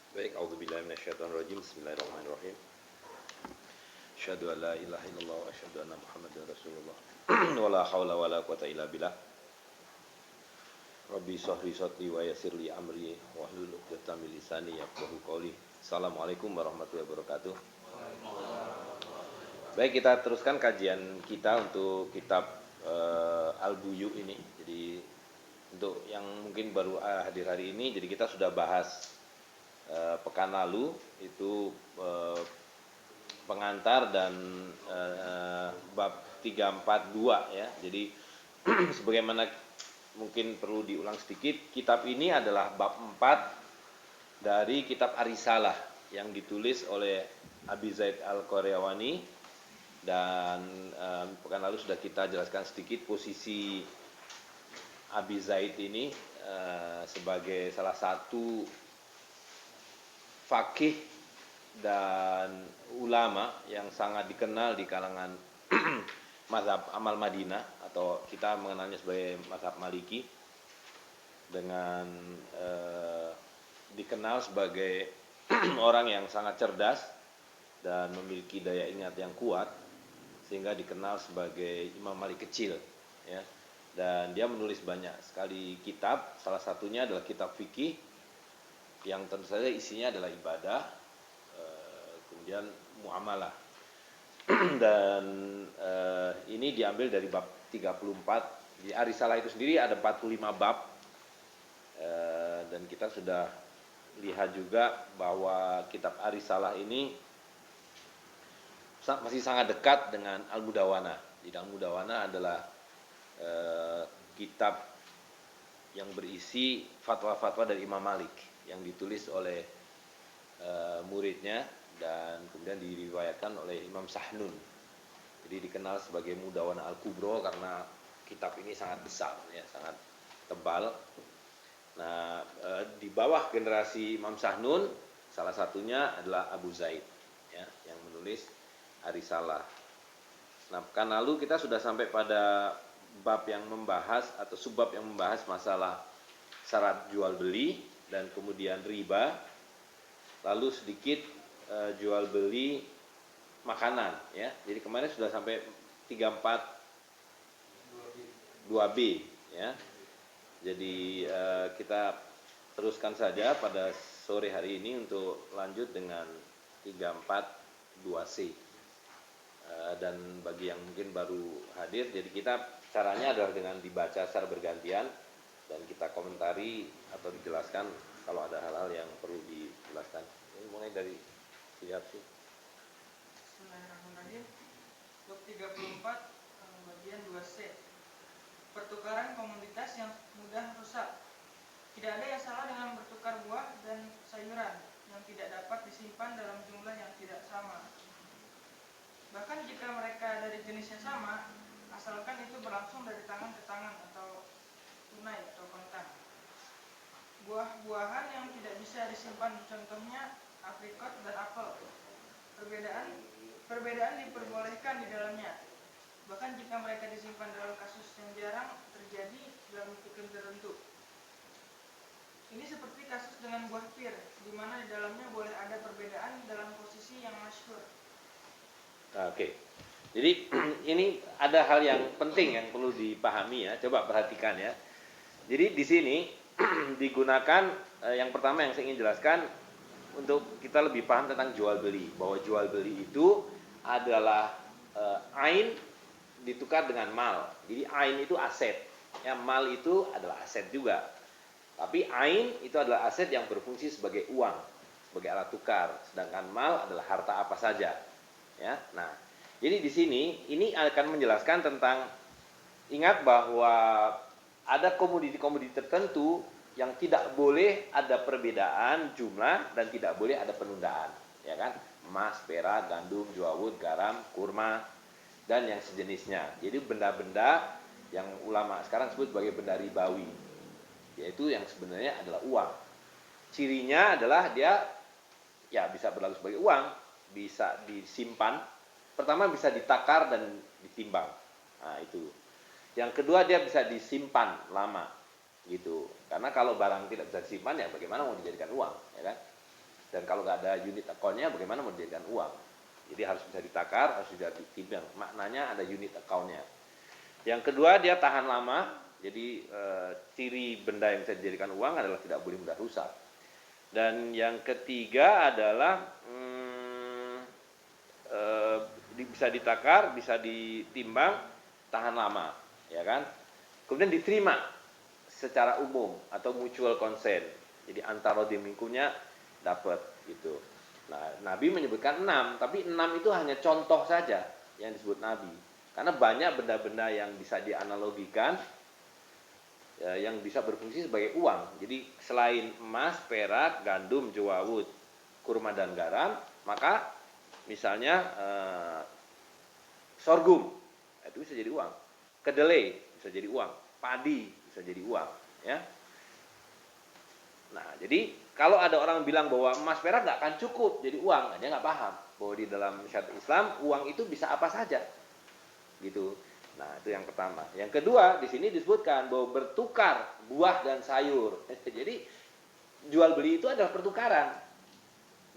Baik, auzubillahi minasyaitonir rajim. Bismillahirrahmanirrahim. Asyhadu an la ilaha illallah wa asyhadu anna Muhammadar Rasulullah. Wala haula wala quwata illa billah. Rabbi shrahli sadri wa yassirli amri wahlul 'uqdatam min lisani yafqahu qawli. Assalamualaikum warahmatullahi wabarakatuh. Baik, kita teruskan kajian kita untuk kitab Al-Buyu ini. Jadi untuk yang mungkin baru hadir hari ini, jadi kita sudah bahas pekan lalu itu pengantar dan bab 342 ya. Jadi sebagaimana mungkin perlu diulang sedikit, kitab ini adalah bab 4 dari kitab Ar-Risalah yang ditulis oleh Abi Zaid Al-Qayrawani, dan pekan lalu sudah kita jelaskan sedikit posisi Abi Zaid ini sebagai salah satu faqih dan ulama yang sangat dikenal di kalangan mazhab Amal Madinah, atau kita mengenalnya sebagai mazhab Maliki, dengan dikenal sebagai orang yang sangat cerdas dan memiliki daya ingat yang kuat, sehingga dikenal sebagai Imam Malik kecil ya. Dan dia menulis banyak sekali kitab, salah satunya adalah kitab fikih yang tentu saja isinya adalah ibadah, kemudian muamalah. Dan ini diambil dari bab 34. Di Ar-Risalah itu sendiri ada 45 bab, dan kita sudah lihat juga bahwa kitab Ar-Risalah ini masih sangat dekat dengan Al-Mudawwanah. Jadi Al-Mudawwanah adalah kitab yang berisi fatwa-fatwa dari Imam Malik yang ditulis oleh muridnya dan kemudian diriwayatkan oleh Imam Sahnun. Jadi dikenal sebagai Mudawwanah Al-Kubro karena kitab ini sangat besar ya, sangat tebal. Nah, di bawah generasi Imam Sahnun salah satunya adalah Abu Zaid ya, yang menulis Ar-Risalah. Nah, pekan lalu kita sudah sampai pada bab yang membahas atau subbab yang membahas masalah syarat jual beli dan kemudian riba. Lalu sedikit jual beli makanan ya. Jadi kemarin sudah sampai 34 2B ya. Jadi kita teruskan saja pada sore hari ini untuk lanjut dengan 34 2C. Dan bagi yang mungkin baru hadir, jadi kita caranya adalah dengan dibaca secara bergantian dan kita komentari atau dijelaskan kalau ada hal-hal yang perlu dijelaskan. Ini mulai dari siap sih. Bismillahirrahmanirrahim. Bab 34 bagian 2C. Pertukaran komoditas yang mudah rusak. Tidak ada yang salah dengan bertukar buah dan sayuran yang tidak dapat disimpan dalam jumlah yang tidak sama. Bahkan jika mereka dari jenis yang sama, asalkan itu berlangsung dari tangan ke tangan atau tunai atau kontan. Buah-buahan yang tidak bisa disimpan, contohnya aprikot dan apel. Perbedaan diperbolehkan di dalamnya. Bahkan jika mereka disimpan dalam kasus yang jarang terjadi dalam iklim tertentu. Ini seperti kasus dengan buah pir, di mana di dalamnya boleh ada perbedaan dalam posisi yang masyhur. Oke. Jadi ini ada hal yang penting yang perlu dipahami ya. Coba perhatikan ya. Jadi di sini digunakan yang pertama yang saya ingin jelaskan untuk kita lebih paham tentang jual beli, bahwa jual beli itu adalah ain ditukar dengan mal. Jadi ain itu aset, ya, mal itu adalah aset juga. Tapi ain itu adalah aset yang berfungsi sebagai uang, sebagai alat tukar, sedangkan mal adalah harta apa saja. Ya, nah, jadi di sini ini akan menjelaskan tentang, ingat bahwa ada komoditi-komoditi tertentu yang tidak boleh ada perbedaan jumlah dan tidak boleh ada penundaan, ya kan? Emas, perak, gandum, jawud, garam, kurma dan yang sejenisnya. Jadi benda-benda yang ulama sekarang sebut sebagai benda ribawi, yaitu yang sebenarnya adalah uang. Cirinya adalah dia ya bisa berlaku sebagai uang, bisa disimpan. Pertama bisa ditakar dan ditimbang. Nah, itu. Yang kedua dia bisa disimpan lama gitu. Karena kalau barang tidak bisa disimpan ya bagaimana mau dijadikan uang, ya kan? Dan kalau nggak ada unit account-nya, bagaimana mau dijadikan uang? Jadi harus bisa ditakar, harus bisa ditimbang. Maknanya ada unit account-nya. Yang kedua, dia tahan lama. Jadi ciri benda yang bisa dijadikan uang adalah tidak boleh mudah rusak. Dan yang ketiga adalah bisa ditakar, bisa ditimbang, tahan lama, ya kan? Kemudian diterima secara umum atau mutual consent. Jadi antara dimingkunya dapat gitu. Nah, Nabi menyebutkan 6, tapi 6 itu hanya contoh saja yang disebut Nabi. Karena banyak benda-benda yang bisa dianalogikan, ya, yang bisa berfungsi sebagai uang. Jadi selain emas, perak, gandum, jawawut, kurma dan garam, maka misalnya sorghum, itu bisa jadi uang. Kedelai bisa jadi uang, padi bisa jadi uang, ya. Nah, jadi kalau ada orang bilang bahwa emas perak nggak akan cukup jadi uang, dia nggak paham bahwa di dalam syariat Islam uang itu bisa apa saja, gitu. Nah, itu yang pertama. Yang kedua, di sini disebutkan bahwa bertukar buah dan sayur. Jadi jual beli itu adalah pertukaran,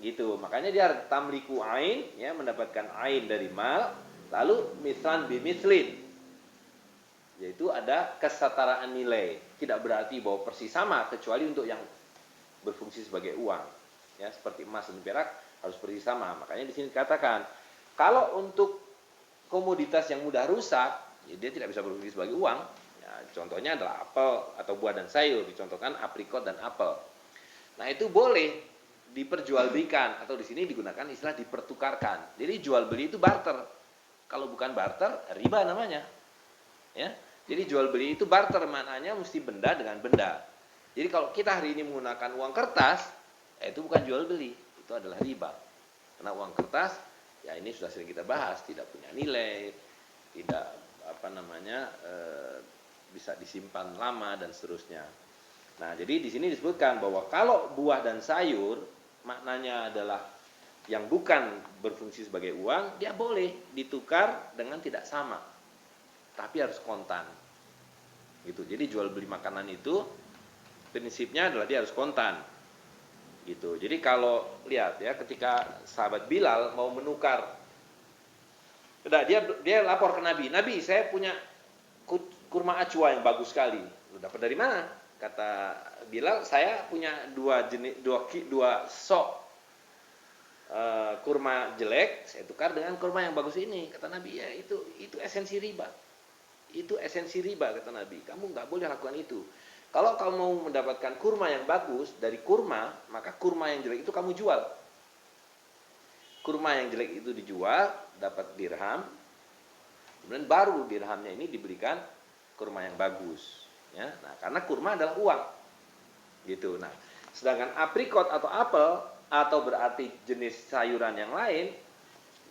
gitu. Makanya dia tamliku ain, ya, mendapatkan ain dari mal, lalu mislan bimislin, yaitu ada kesetaraan nilai. Tidak berarti bahwa persis sama, kecuali untuk yang berfungsi sebagai uang, ya, seperti emas dan perak harus persis sama. Makanya di sini dikatakan kalau untuk komoditas yang mudah rusak, ya dia tidak bisa berfungsi sebagai uang. Ya, contohnya adalah apel atau buah dan sayur, dicontohkan aprikot dan apel. Nah, itu boleh diperjualbelikan atau di sini digunakan istilah dipertukarkan. Jadi jual beli itu barter. Kalau bukan barter, riba namanya. Ya. Jadi jual beli itu barter, maknanya mesti benda dengan benda. Jadi kalau kita hari ini menggunakan uang kertas, ya itu bukan jual beli, itu adalah riba. Karena uang kertas, ya ini sudah sering kita bahas, tidak punya nilai, tidak bisa disimpan lama dan seterusnya. Nah, jadi di sini disebutkan bahwa kalau buah dan sayur maknanya adalah yang bukan berfungsi sebagai uang, dia boleh ditukar dengan tidak sama, tapi harus kontan. Gitu. Jadi jual beli makanan itu prinsipnya adalah dia harus kontan, gitu. Jadi kalau lihat ya, ketika sahabat Bilal mau menukar, dia lapor ke Nabi, Nabi saya punya kurma ajwa yang bagus sekali. Lu dapat dari mana? Kata Bilal, saya punya dua sok kurma jelek, saya tukar dengan kurma yang bagus ini. Kata Nabi, ya itu esensi riba. Itu esensi riba, kata Nabi. Kamu nggak boleh lakukan itu. Kalau kamu mau mendapatkan kurma yang bagus dari kurma, maka kurma yang jelek itu kamu jual. Kurma yang jelek itu dijual, dapat dirham, kemudian baru dirhamnya ini diberikan kurma yang bagus. Ya, nah, karena kurma adalah uang, gitu. Nah, sedangkan aprikot atau apel atau berarti jenis sayuran yang lain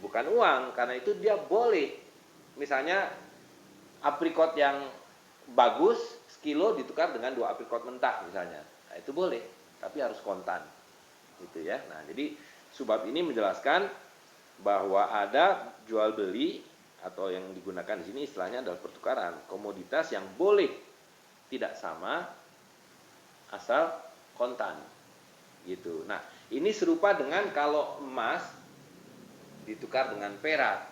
bukan uang, karena itu dia boleh, misalnya aprikot yang bagus sekilo ditukar dengan 2 aprikot mentah misalnya. Nah, itu boleh, tapi harus kontan. Gitu ya. Nah, jadi sebab ini menjelaskan bahwa ada jual beli atau yang digunakan di sini istilahnya adalah pertukaran komoditas yang boleh tidak sama asal kontan. Gitu. Nah, ini serupa dengan kalau emas ditukar dengan perak.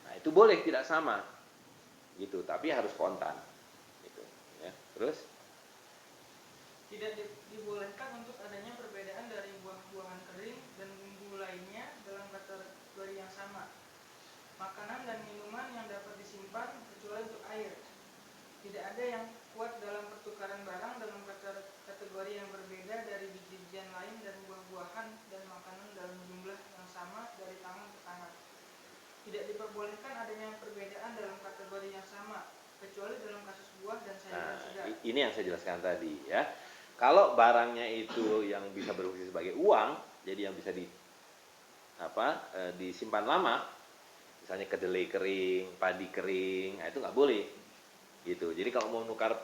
Nah, itu boleh tidak sama. Gitu, tapi harus kontan. Ya, terus tidak dibolehkan untuk adanya perbedaan dari buah-buahan kering dan bumbu lainnya dalam kategori yang sama. Makanan dan minuman yang dapat disimpan kecuali untuk air. Tidak ada yang kuat dalam pertukaran barang dalam kategori yang berbeda dari biji-bijian lain dan buah-buahan dan makanan dalam jumlah yang sama dari tangan ke tangan. Tidak diperbolehkan adanya perbedaan dalam kategori yang sama, kecuali dalam kasus buah dan sayuran segar. Ini yang saya jelaskan tadi ya. Kalau barangnya itu yang bisa berfungsi sebagai uang, jadi yang bisa disimpan lama, misalnya kedelai kering, padi kering, nah itu nggak boleh. Gitu. Jadi kalau mau nukar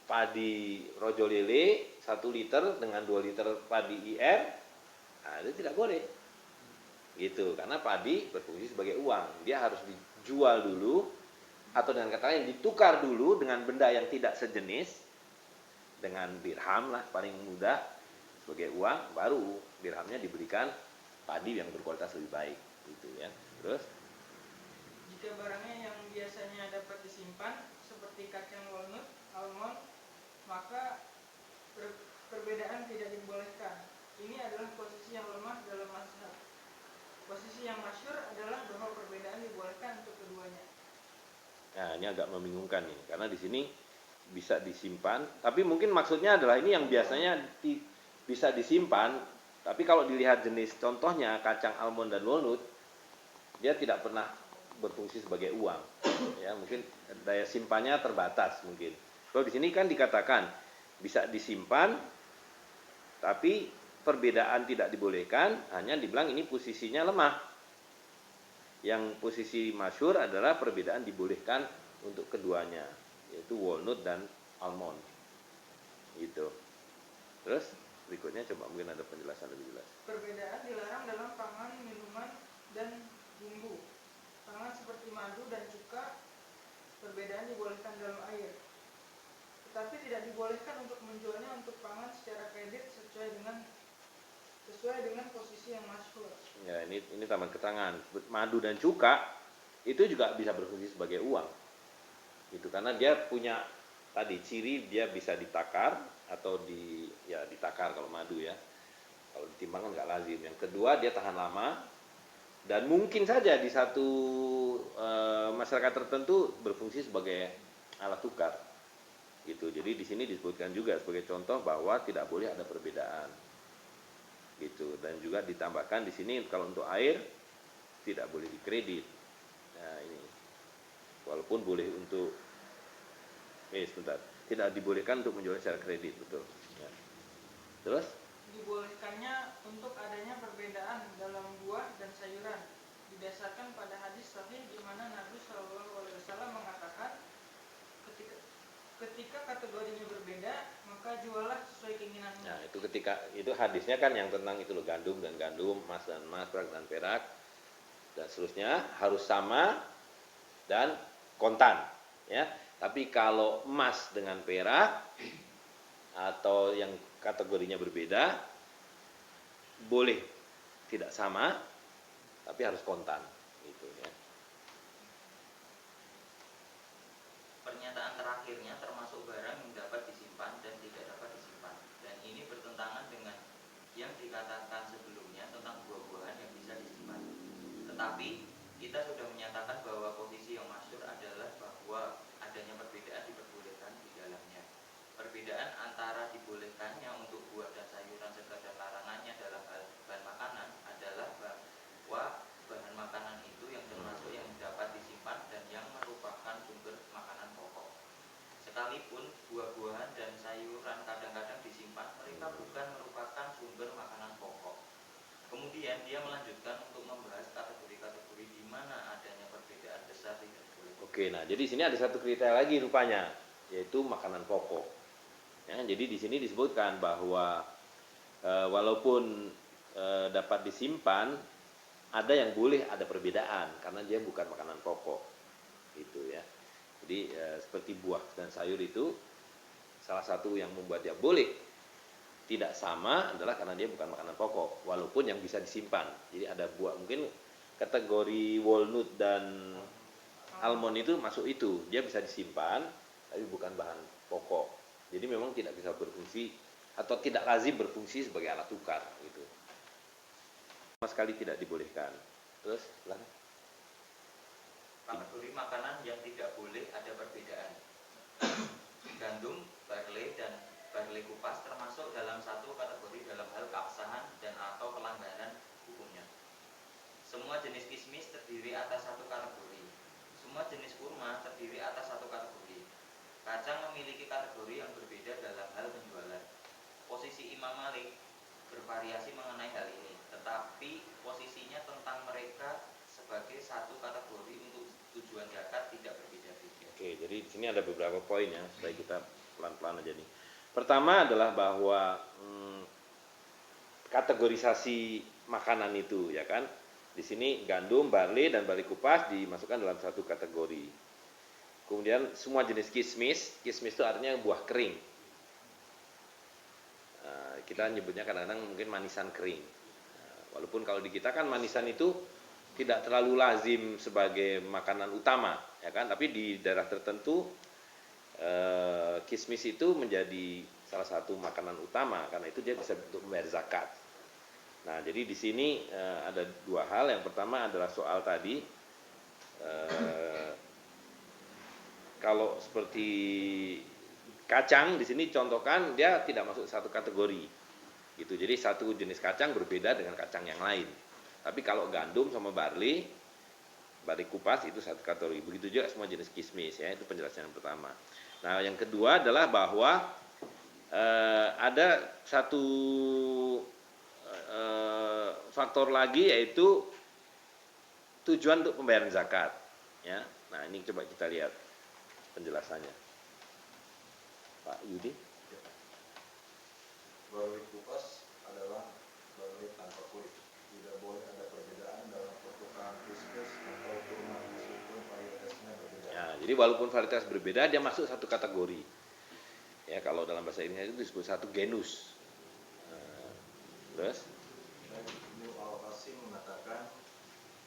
padi rojo lele 1 liter dengan 2 liter padi IR, nah itu tidak boleh. Gitu, karena padi berfungsi sebagai uang, dia harus dijual dulu atau dengan kata lain ditukar dulu dengan benda yang tidak sejenis, dengan dirham lah paling mudah, sebagai uang, baru dirhamnya diberikan padi yang berkualitas lebih baik, gitu ya. Terus Jika barangnya yang biasanya dapat disimpan seperti kacang walnut, almond, maka perbedaan tidak dibolehkan. Ini adalah posisi yang lemah dalam mazhab. Posisi yang masyhur adalah bahwa perbedaan dibolehkan untuk keduanya. nah ini agak membingungkan nih, karena di sini bisa disimpan, tapi mungkin maksudnya adalah ini yang biasanya bisa disimpan, tapi kalau dilihat jenis contohnya kacang almond dan walnut, dia tidak pernah berfungsi sebagai uang, ya mungkin daya simpannya terbatas mungkin. Kalau di sini kan dikatakan bisa disimpan, tapi perbedaan tidak dibolehkan, hanya dibilang ini posisinya lemah. Yang posisi masyhur adalah perbedaan dibolehkan untuk keduanya, yaitu walnut dan almond. Gitu. Terus berikutnya coba mungkin ada penjelasan lebih jelas. Perbedaan dilarang dalam pangan, minuman, dan bumbu. Pangan seperti madu dan cuka, perbedaan dibolehkan dalam air. Tetapi tidak dibolehkan untuk menjualnya untuk pangan secara kredit sesuai dengan posisi yang masyhur. Ya, ini tambahan keterangan. Madu dan cuka itu juga bisa berfungsi sebagai uang. Itu karena dia punya tadi ciri, dia bisa ditakar atau ditakar kalau madu ya. Kalau ditimbang kan nggak lazim. Yang kedua, dia tahan lama dan mungkin saja di satu masyarakat tertentu berfungsi sebagai alat tukar. Gitu. Jadi di sini disebutkan juga sebagai contoh bahwa tidak boleh ada perbedaan. Gitu. Dan juga ditambahkan di sini kalau untuk air tidak boleh dikredit. Nah, ini. Walaupun boleh untuk tidak dibolehkan untuk menjual secara kredit, betul. Ya. Terus? Dibolehkannya untuk adanya perbedaan dalam buah dan sayuran didasarkan pada hadis sahih di mana Nabi SAW mengatakan ketika kategorinya berbeda maka jualah sesuai keinginanmu. Nah, itu hadisnya kan yang tentang itu loh, gandum dan gandum, emas dan emas, perak dan perak, dan seterusnya harus sama dan kontan, ya. Tapi kalau emas dengan perak atau yang kategorinya berbeda boleh tidak sama, tapi harus kontan, gitu ya. Pernyataan terakhirnya termasuk barang yang dapat disimpan dan tidak dapat disimpan, dan ini bertentangan dengan yang dikatakan sebelumnya tentang buah-buahan yang bisa disimpan. Tetapi kita sudah menyatakan bahwa posisi yang masyhur adalah bahwa adanya perbedaan diperbolehkan di dalamnya. Perbedaan antara dibolehkannya untuk buah dan sayuran serta larangannya dalam hal bahan makanan adalah bahwa bahan makanan itu yang termasuk yang dapat disimpan dan yang merupakan sumber makanan pokok. Sekalipun buah-buahan dan sayuran kadang-kadang disimpan, mereka bukan merupakan sumber makanan pokok. Kemudian dia melanjutkan untuk membahas kategori-kategori di mana adanya perbedaan besar tidak boleh. Oke, nah jadi sini ada satu kriteria lagi rupanya, yaitu makanan pokok. Ya, jadi di sini disebutkan bahwa walaupun dapat disimpan, ada yang boleh ada perbedaan karena dia bukan makanan pokok, gitu ya. Jadi seperti buah dan sayur itu salah satu yang membuat dia boleh tidak sama adalah karena dia bukan makanan pokok, walaupun yang bisa disimpan. Jadi ada buah mungkin kategori walnut dan almond itu masuk itu, dia bisa disimpan tapi bukan bahan pokok. Jadi memang tidak bisa berfungsi atau tidak lazim berfungsi sebagai alat tukar gitu. Sama sekali tidak dibolehkan. Terus silakan. Kategori makanan yang tidak boleh ada perbedaan. Gandum, barley, dan barley kupas termasuk dalam satu kategori dalam hal keabsahan dan atau pelanggaran hukumnya. Semua jenis kismis terdiri atas satu kategori. Semua jenis kurma terdiri atas satu kategori. Kacang memiliki kategori yang berbeda dalam hal penjualan. Posisi Imam Malik bervariasi mengenai hal ini, tetapi posisinya tentang mereka sebagai satu kategori untuk tujuan zakat tidak berbeda-beda. Oke, jadi di sini ada beberapa poin ya, supaya kita pelan-pelan aja nih. Pertama adalah bahwa kategorisasi makanan itu ya kan. Di sini gandum, barley dan barley kupas dimasukkan dalam satu kategori. Kemudian semua jenis kismis, kismis itu artinya buah kering. Nah, kita nyebutnya kadang-kadang mungkin manisan kering. Walaupun kalau di kita kan manisan itu tidak terlalu lazim sebagai makanan utama, ya kan? Tapi di daerah tertentu kismis itu menjadi salah satu makanan utama karena itu dia bisa untuk membayar zakat. Nah, jadi di sini ada dua hal. Yang pertama adalah soal tadi kalau seperti kacang di sini contohkan dia tidak masuk satu kategori. Gitu. Jadi satu jenis kacang berbeda dengan kacang yang lain. Tapi kalau gandum sama barley kupas itu satu kategori. Begitu juga semua jenis kismis ya, itu penjelasan yang pertama. Nah, yang kedua adalah bahwa ada satu faktor lagi yaitu tujuan untuk pembayaran zakat ya. Nah, ini coba kita lihat penjelasannya. Pak Yudi. Barley kupas adalah barley tanpa kulit. Tidak boleh ada perbedaan dalam pertukaran kismis atau kurma meskipun varietasnya berbeda. Ya, jadi walaupun varietas berbeda dia masuk satu kategori. Ya, kalau dalam bahasa Indonesia itu disebut satu genus. Terus Ibnu Al-Qasim mengatakan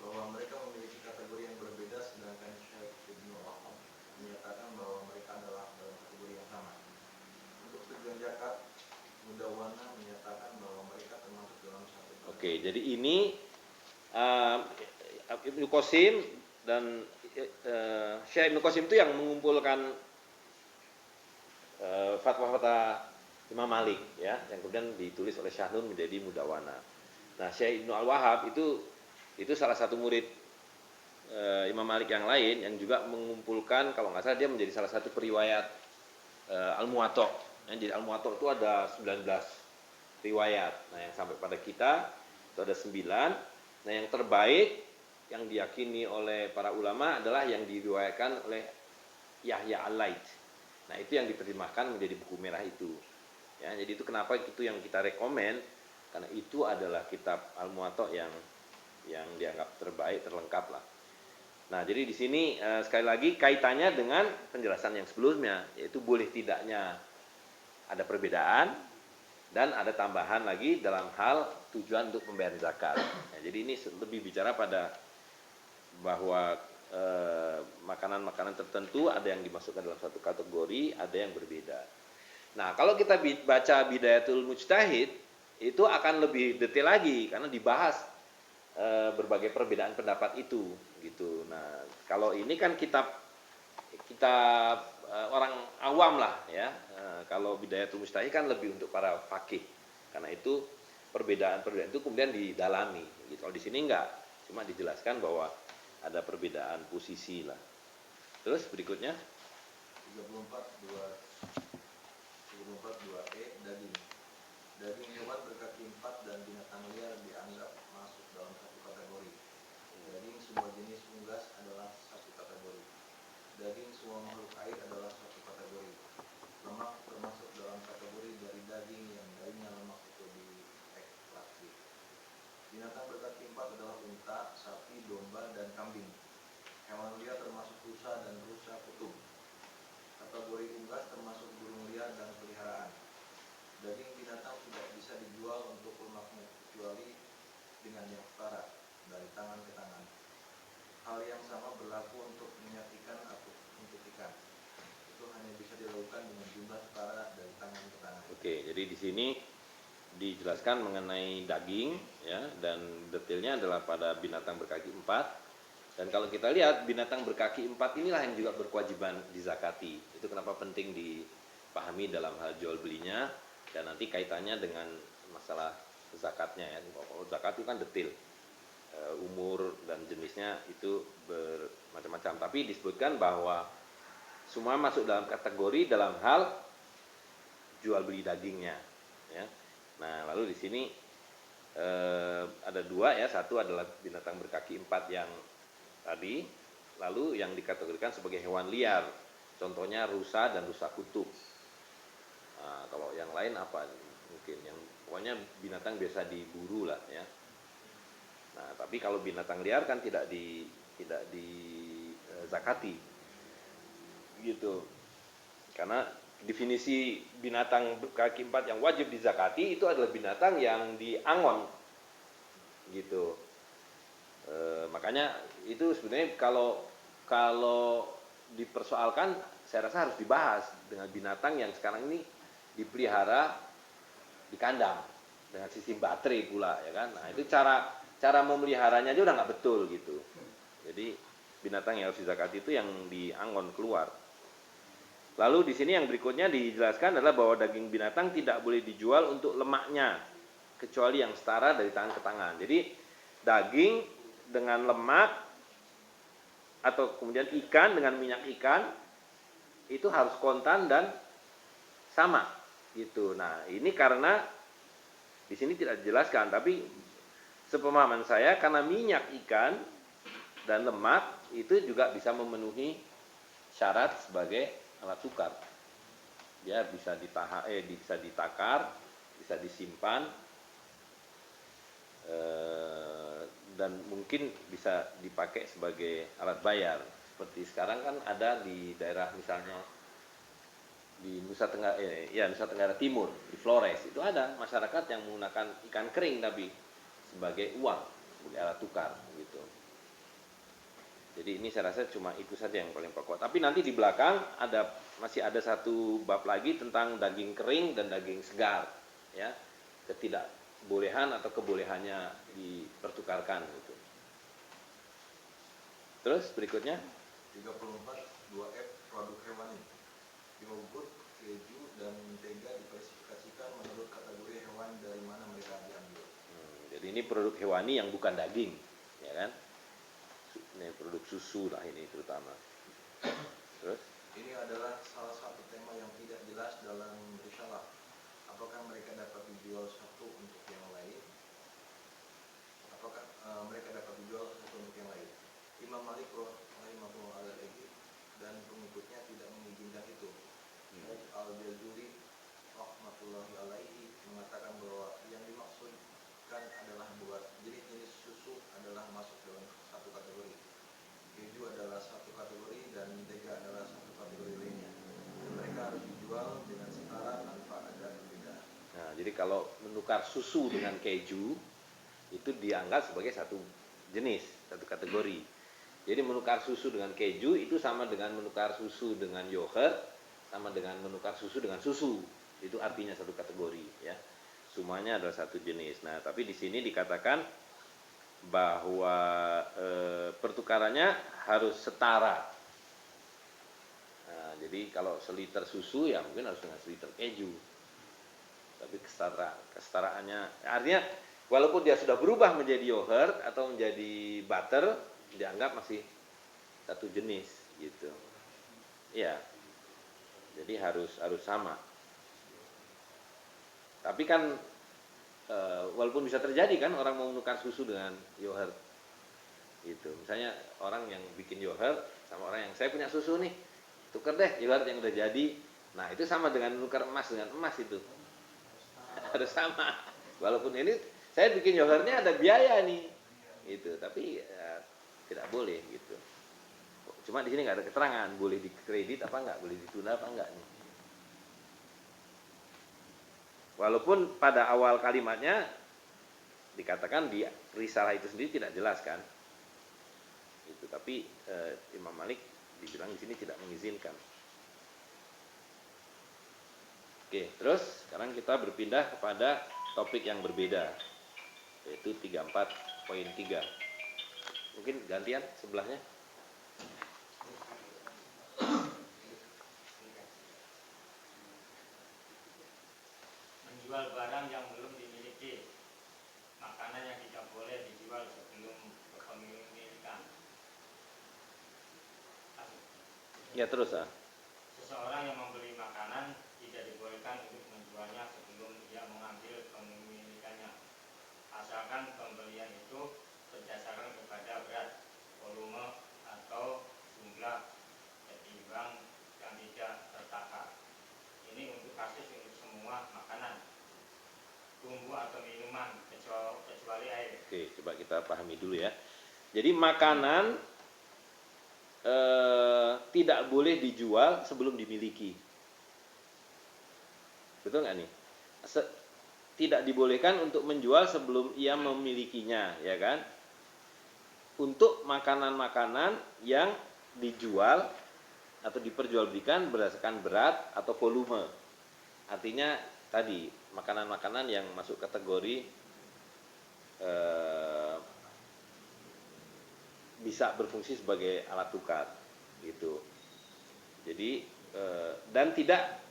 bahwa mereka memiliki kategori yang berbeda, sedangkan Syekh Ibnu Wahab menyatakan bahwa mereka adalah dalam kategori yang sama. Untuk tujuan zakat, Mudawana menyatakan bahwa mereka termasuk dalam satu kategori. oke, jadi ini Ibnu Qasim dan Syekh Ibnu Qasim itu yang mengumpulkan fatwa-fatwa Imam Malik ya, yang kemudian ditulis oleh Syahnun menjadi Mudawana. Nah, Syekh Ibnu Al-Wahhab itu salah satu murid Imam Malik yang lain yang juga mengumpulkan, kalau nggak salah dia menjadi salah satu periwayat Al-Muwatta. Jadi Al-Muwatta itu ada 19 riwayat. Nah, yang sampai pada kita itu ada 9. Nah, yang terbaik yang diyakini oleh para ulama adalah yang diriwayatkan oleh Yahya Al-Laits. Nah, itu yang diterjemahkan menjadi buku merah itu. Ya, jadi itu kenapa itu yang kita rekomen, karena itu adalah kitab Al-Muwatta yang dianggap terbaik, terlengkap lah. Nah, jadi di sini sekali lagi kaitannya dengan penjelasan yang sebelumnya, yaitu boleh tidaknya ada perbedaan dan ada tambahan lagi dalam hal tujuan untuk pembayaran zakat. Nah, jadi ini lebih bicara pada bahwa makanan-makanan tertentu ada yang dimasukkan dalam satu kategori, ada yang berbeda. Nah, kalau kita baca Bidayatul Mujtahid itu akan lebih detail lagi karena dibahas berbagai perbedaan pendapat itu gitu. Nah, kalau ini kan kitab orang awam lah ya. Kalau Bidayatul Mujtahid kan lebih untuk para faqih. Karena itu perbedaan-perbedaan itu kemudian didalami gitu. Kalau di sini enggak, cuma dijelaskan bahwa ada perbedaan posisi lah. Terus berikutnya 34.2e daging. Daging hewan berkaki 4 dan binatang liar dianggap masuk dalam satu kategori. Daging semua jenis unggas adalah satu kategori. Daging semua makhluk air adalah satu kategori. Lemak termasuk dalam kategori dari daging yang darinya lemak itu diekstraksi. Binatang berkaki 4 adalah unta, sapi, domba, dan kambing. Hewan liar termasuk rusa dan rusa kutub. Kategori unggas termasuk burung liar dan peliharaan. Daging binatang tidak bisa dijual untuk lemaknya kecuali dengan yang setara dari tangan ke tangan. Hal yang sama berlaku untuk minyak ikan atau untuk ikan. Itu hanya bisa dilakukan dengan jumlah setara dari tangan ke tangan. oke, jadi di sini dijelaskan mengenai daging ya, dan detailnya adalah pada binatang berkaki 4. Dan kalau kita lihat binatang berkaki 4 inilah yang juga berkewajiban dizakati. Itu kenapa penting dipahami dalam hal jual belinya dan nanti kaitannya dengan masalah zakatnya ya. Kalau zakat itu kan detail. Umur dan jenisnya itu bermacam-macam, tapi disebutkan bahwa semua masuk dalam kategori dalam hal jual beli dagingnya ya. Nah, lalu di sini ada dua ya, satu adalah binatang berkaki 4 yang tadi, lalu yang dikategorikan sebagai hewan liar, contohnya rusa dan rusa kutub. Nah, kalau yang lain apa mungkin yang pokoknya binatang biasa diburu lah ya. Nah, tapi kalau binatang liar kan tidak di zakati gitu. Karena definisi binatang kaki 4 yang wajib dizakati itu adalah binatang yang diangon gitu. Makanya itu sebenarnya kalau dipersoalkan saya rasa harus dibahas dengan binatang yang sekarang ini dipelihara di kandang dengan sistem baterai pula ya kan. Nah, itu cara memeliharanya aja udah nggak betul gitu. Jadi binatang yang harus dizakati itu yang diangon keluar. Lalu di sini yang berikutnya dijelaskan adalah bahwa daging binatang tidak boleh dijual untuk lemaknya kecuali yang setara dari tangan ke tangan. Jadi daging dengan lemak atau kemudian ikan dengan minyak ikan itu harus kontan dan sama gitu. Nah, ini karena di sini tidak dijelaskan, tapi sepemahaman saya karena minyak ikan dan lemak itu juga bisa memenuhi syarat sebagai alat tukar. Dia bisa bisa ditakar, bisa disimpan, dan mungkin bisa dipakai sebagai alat bayar. Seperti sekarang kan ada di daerah misalnya di Nusa Tenggara Timur, di Flores itu ada masyarakat yang menggunakan ikan kering tapi sebagai uang, sebagai alat tukar gitu. Jadi ini saya rasa cuma itu saja yang paling pokok. Tapi nanti di belakang masih ada satu bab lagi tentang daging kering dan daging segar, ya, ketidakbolehan atau kebolehannya dipertukarkan gitu. Terus berikutnya 34 2F produk hewani. Yogurt, keju, dan mentega diklasifikasikan menurut kategori hewan dari mana mereka diambil. Jadi ini produk hewani yang bukan daging, ya kan? Ini produk susu lah ini terutama. Terus? Ini adalah salah satu tema yang tidak jelas dalam risalah. Apakah mereka dapat dijual satu untuk yang lain? Apakah mereka dapat dijual satu untuk yang lain? Imam Malik rahimahullah alaihi dan pengikutnya tidak mengizinkan itu. Al-Jazuri rahmatullahi alaihi mengatakan bahwa yang dimaksudkan adalah buat jenis-jenis susu adalah masuk dalam satu kategori, keju adalah satu kategori, dan mentega adalah satu kategori lainnya, dan mereka harus dijual dengan setara tanpa ada perbedaan. Nah, jadi kalau menukar susu dengan keju itu dianggap sebagai satu jenis, satu kategori. Jadi menukar susu dengan keju itu sama dengan menukar susu dengan yogurt, sama dengan menukar susu dengan susu. Itu artinya satu kategori, ya. Semuanya adalah satu jenis. Nah, tapi di sini dikatakan bahwa pertukarannya harus setara. Nah, jadi kalau seliter susu ya mungkin harus dengan seliter keju. Tapi kesetaraannya artinya walaupun dia sudah berubah menjadi yogurt atau menjadi butter, dianggap masih satu jenis gitu. Iya. Jadi harus sama. Tapi kan walaupun bisa terjadi kan orang mau menukar susu dengan yogurt gitu. Misalnya orang yang bikin yogurt sama orang yang saya punya susu nih, tukar deh yogurt yang udah jadi. Nah, itu sama dengan menukar emas dengan emas itu. Harus sama. Walaupun ini saya bikin yogurtnya ada biaya nih. Gitu, tapi tidak boleh gitu. Cuma di sini nggak ada keterangan boleh dikredit apa nggak, boleh ditunda apa enggak nih. Walaupun pada awal kalimatnya dikatakan di risalah itu sendiri tidak jelas kan. Itu tapi Imam Malik dibilang di sini tidak mengizinkan. Oke, terus sekarang kita berpindah kepada topik yang berbeda, yaitu 34.3. Mungkin gantian sebelahnya. Menjual barang yang belum dimiliki, makanan yang tidak boleh dijual sebelum kepemilikan. Ya terus ah. Seseorang yang membeli makanan tidak dibolehkan untuk menjualnya sebelum dia mengambil kepemilikannya, asalkan pembelian itu berdasarkan kepada berat, volume, atau jumlah ketimbang yang tidak tertakar. Ini untuk kasus untuk semua makanan, bumbu atau minuman kecuali air. Oke, coba kita pahami dulu ya. Jadi makanan tidak boleh dijual sebelum dimiliki. Betul nggak nih? Tidak dibolehkan untuk menjual sebelum ia memilikinya, ya kan? Untuk makanan-makanan yang dijual atau diperjualbelikan berdasarkan berat atau volume. Artinya tadi makanan-makanan yang masuk kategori bisa berfungsi sebagai alat tukar, gitu. Jadi dan tidak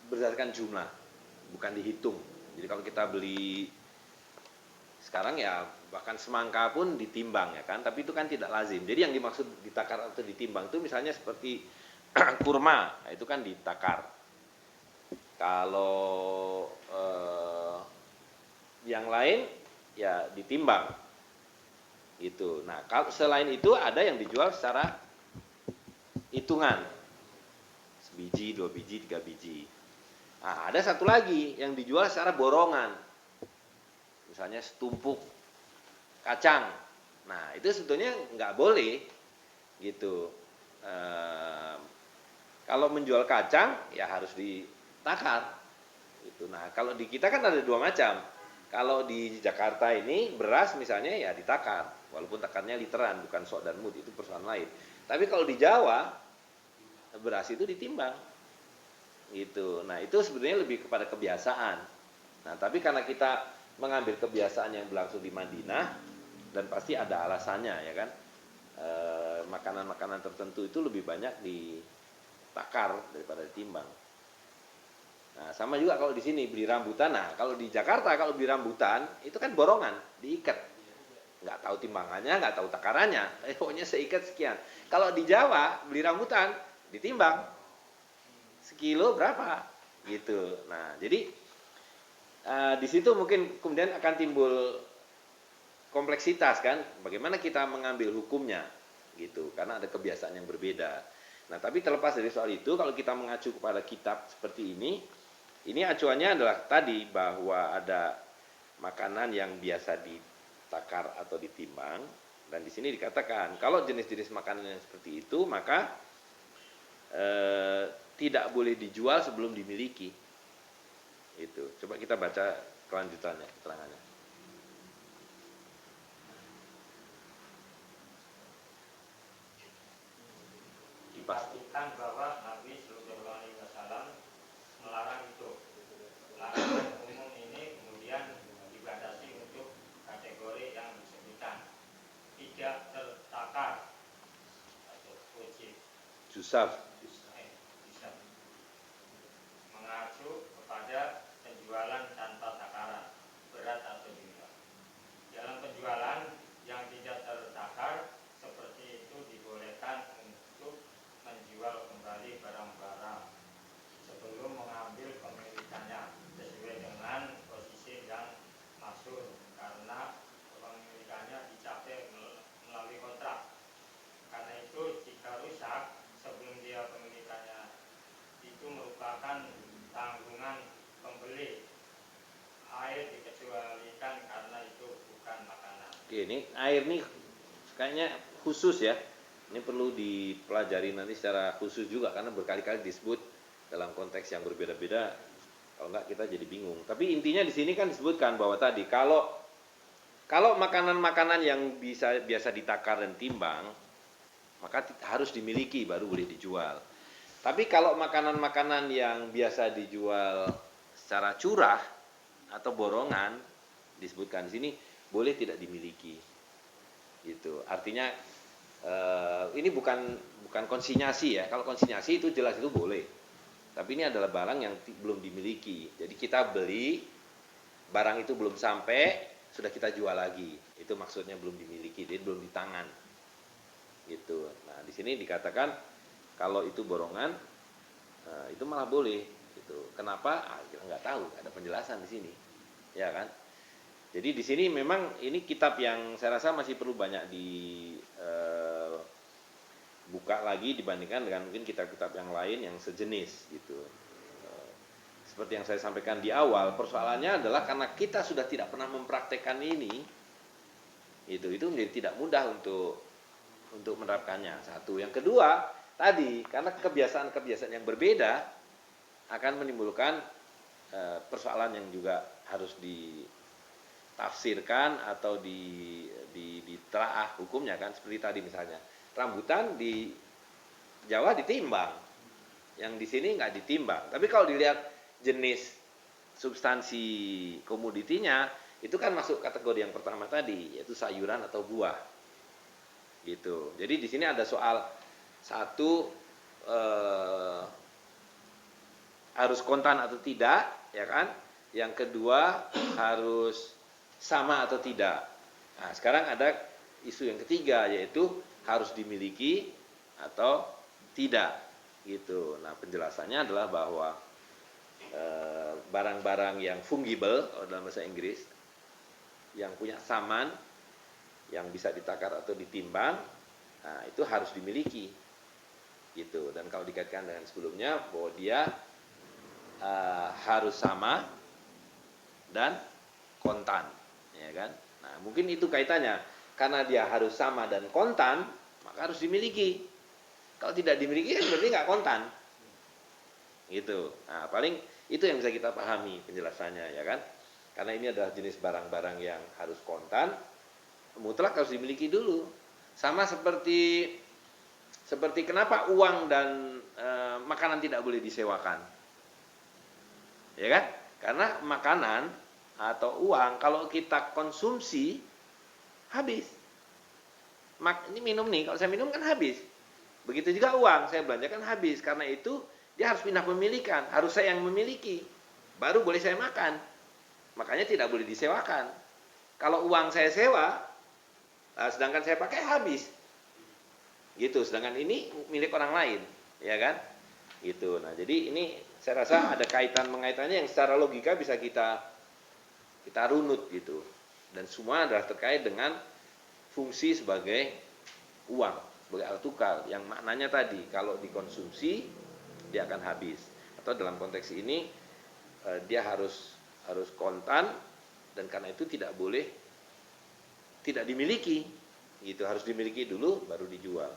berdasarkan jumlah, bukan dihitung. Jadi kalau kita beli sekarang ya bahkan semangka pun ditimbang, ya kan, tapi itu kan tidak lazim. Jadi yang dimaksud ditakar atau ditimbang itu misalnya seperti kurma, nah itu kan ditakar. Kalau yang lain ya ditimbang gitu. Nah, kalau selain itu ada yang dijual secara hitungan, sebiji, 2 biji, 3 biji. Nah, ada satu lagi yang dijual secara borongan, misalnya setumpuk kacang. Nah, itu sebetulnya nggak boleh gitu. Kalau menjual kacang ya harus ditakar gitu. Nah, kalau di kita kan ada dua macam. Kalau di Jakarta ini beras misalnya ya ditakar, walaupun takarnya literan bukan sok dan mut, itu persoalan lain. Tapi kalau di Jawa beras itu ditimbang gitu. Nah, itu sebenarnya lebih kepada kebiasaan. Nah, tapi karena kita mengambil kebiasaan yang berlangsung di Madinah dan pasti ada alasannya, ya kan, makanan-makanan tertentu itu lebih banyak ditakar daripada ditimbang. Nah, sama juga kalau di sini beli rambutan. Nah, kalau di Jakarta kalau beli rambutan itu kan borongan, diikat, nggak tahu timbangannya, nggak tahu takarannya, pokoknya seikat sekian. Kalau di Jawa beli rambutan ditimbang, sekilo berapa gitu. Nah, jadi di situ mungkin kemudian akan timbul kompleksitas kan, bagaimana kita mengambil hukumnya gitu, karena ada kebiasaan yang berbeda. Nah, tapi terlepas dari soal itu, kalau kita mengacu kepada kitab seperti ini acuannya adalah tadi bahwa ada makanan yang biasa ditakar atau ditimbang, dan di sini dikatakan kalau jenis-jenis makanan yang seperti itu maka tidak boleh dijual sebelum dimiliki. Itu. Coba kita baca kelanjutannya, keterangannya. Dipastikan bahwa Nabi Shallallahu Alaihi Wasallam melarang itu. Larangan umum ini kemudian dibatasi untuk kategori yang disebutkan tidak tertakar atau wajib. Jusaf. Mengacu kepada penjualan tanpa takaran, berat atau jumlah. Dalam penjualan yang tidak tertakar seperti itu dibolehkan untuk menjual kembali barang-barang sebelum mengambil kepemilikannya sesuai dengan posisi yang maksud, karena kepemilikannya dicapai melalui kontrak. Karena itu jika rusak sebelum dia pemilikannya itu merupakan tanggungan pembeli. Air dikecualikan karena itu bukan makanan. Oke, ini air nih kayaknya khusus ya. Ini perlu dipelajari nanti secara khusus juga karena berkali-kali disebut dalam konteks yang berbeda-beda. Kalau enggak kita jadi bingung. Tapi intinya di sini kan disebutkan bahwa tadi kalau makanan-makanan yang biasa ditakar dan timbang, maka harus dimiliki baru boleh dijual. Tapi kalau makanan-makanan yang biasa dijual secara curah atau borongan, disebutkan di sini boleh tidak dimiliki. Gitu. Artinya ini bukan konsinyasi ya. Kalau konsinyasi itu jelas itu boleh. Tapi ini adalah barang yang belum dimiliki. Jadi kita beli barang itu belum sampai, sudah kita jual lagi. Itu maksudnya belum dimiliki, jadi belum di tangan. Gitu. Nah, di sini dikatakan kalau itu borongan, itu malah boleh. Gitu. Kenapa? Kita nggak tahu. Ada penjelasan di sini, ya kan? Jadi di sini memang ini kitab yang saya rasa masih perlu banyak buka lagi dibandingkan dengan mungkin kitab-kitab yang lain yang sejenis gitu. Seperti yang saya sampaikan di awal, persoalannya adalah karena kita sudah tidak pernah mempraktekkan ini, itu menjadi tidak mudah untuk menerapkannya. Satu, yang kedua tadi karena kebiasaan-kebiasaan yang berbeda, akan menimbulkan persoalan yang juga harus ditafsirkan atau ditelaah hukumnya kan, seperti tadi misalnya rambutan di Jawa ditimbang, yang di sini nggak ditimbang. Tapi kalau dilihat jenis substansi komoditinya itu kan masuk kategori yang pertama tadi, yaitu sayuran atau buah gitu. Jadi di sini ada soal satu harus kontan atau tidak, ya kan? Yang kedua harus sama atau tidak. Nah, sekarang ada isu yang ketiga, yaitu harus dimiliki atau tidak, gitu. Nah, penjelasannya adalah bahwa barang-barang yang fungible dalam bahasa Inggris, yang punya saman, yang bisa ditakar atau ditimbang, nah, itu harus dimiliki, gitu. Dan kalau dikaitkan dengan sebelumnya bahwa dia harus sama dan kontan, ya kan? Nah, mungkin itu kaitannya. Karena dia harus sama dan kontan, maka harus dimiliki. Kalau tidak dimiliki kan berarti nggak kontan, gitu. Nah, paling itu yang bisa kita pahami penjelasannya, ya kan? Karena ini adalah jenis barang-barang yang harus kontan, mutlak harus dimiliki dulu. Sama seperti kenapa uang dan makanan tidak boleh disewakan. Ya kan? Karena makanan atau uang kalau kita konsumsi habis. Ini minum nih, kalau saya minum kan habis. Begitu juga uang, saya belanjakan habis. Karena itu dia harus pindah pemilikan, harus saya yang memiliki. Baru boleh saya makan. Makanya tidak boleh disewakan. Kalau uang saya sewa, sedangkan saya pakai habis. Gitu, sedangkan ini milik orang lain, ya kan? Gitu. Nah, jadi ini saya rasa ada kaitan-mengaitannya yang secara logika bisa kita runut gitu. Dan semua adalah terkait dengan fungsi sebagai uang, sebagai alat tukar yang maknanya tadi kalau dikonsumsi dia akan habis. Atau dalam konteks ini dia harus kontan, dan karena itu tidak boleh tidak dimiliki. Gitu, harus dimiliki dulu baru dijual.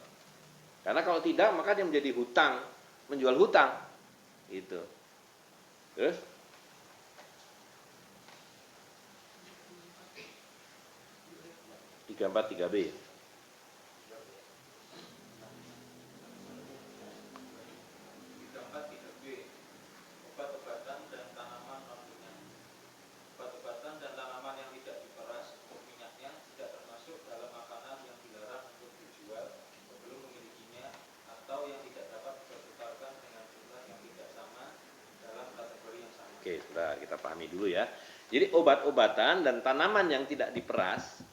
Karena kalau tidak maka dia menjadi hutang, menjual hutang. Gitu. Terus 343B. Obat-obatan dan tanaman non-minyak. Obat-obatan dan tanaman yang tidak diperas untuk minyaknya tidak termasuk dalam makanan yang dilarang untuk dijual sebelum memilikinya, atau yang tidak dapat dipertukarkan dengan jumlah yang tidak sama dalam kategori yang sama. Oke, sebentar kita pahami dulu ya. Jadi obat-obatan dan tanaman yang tidak diperas,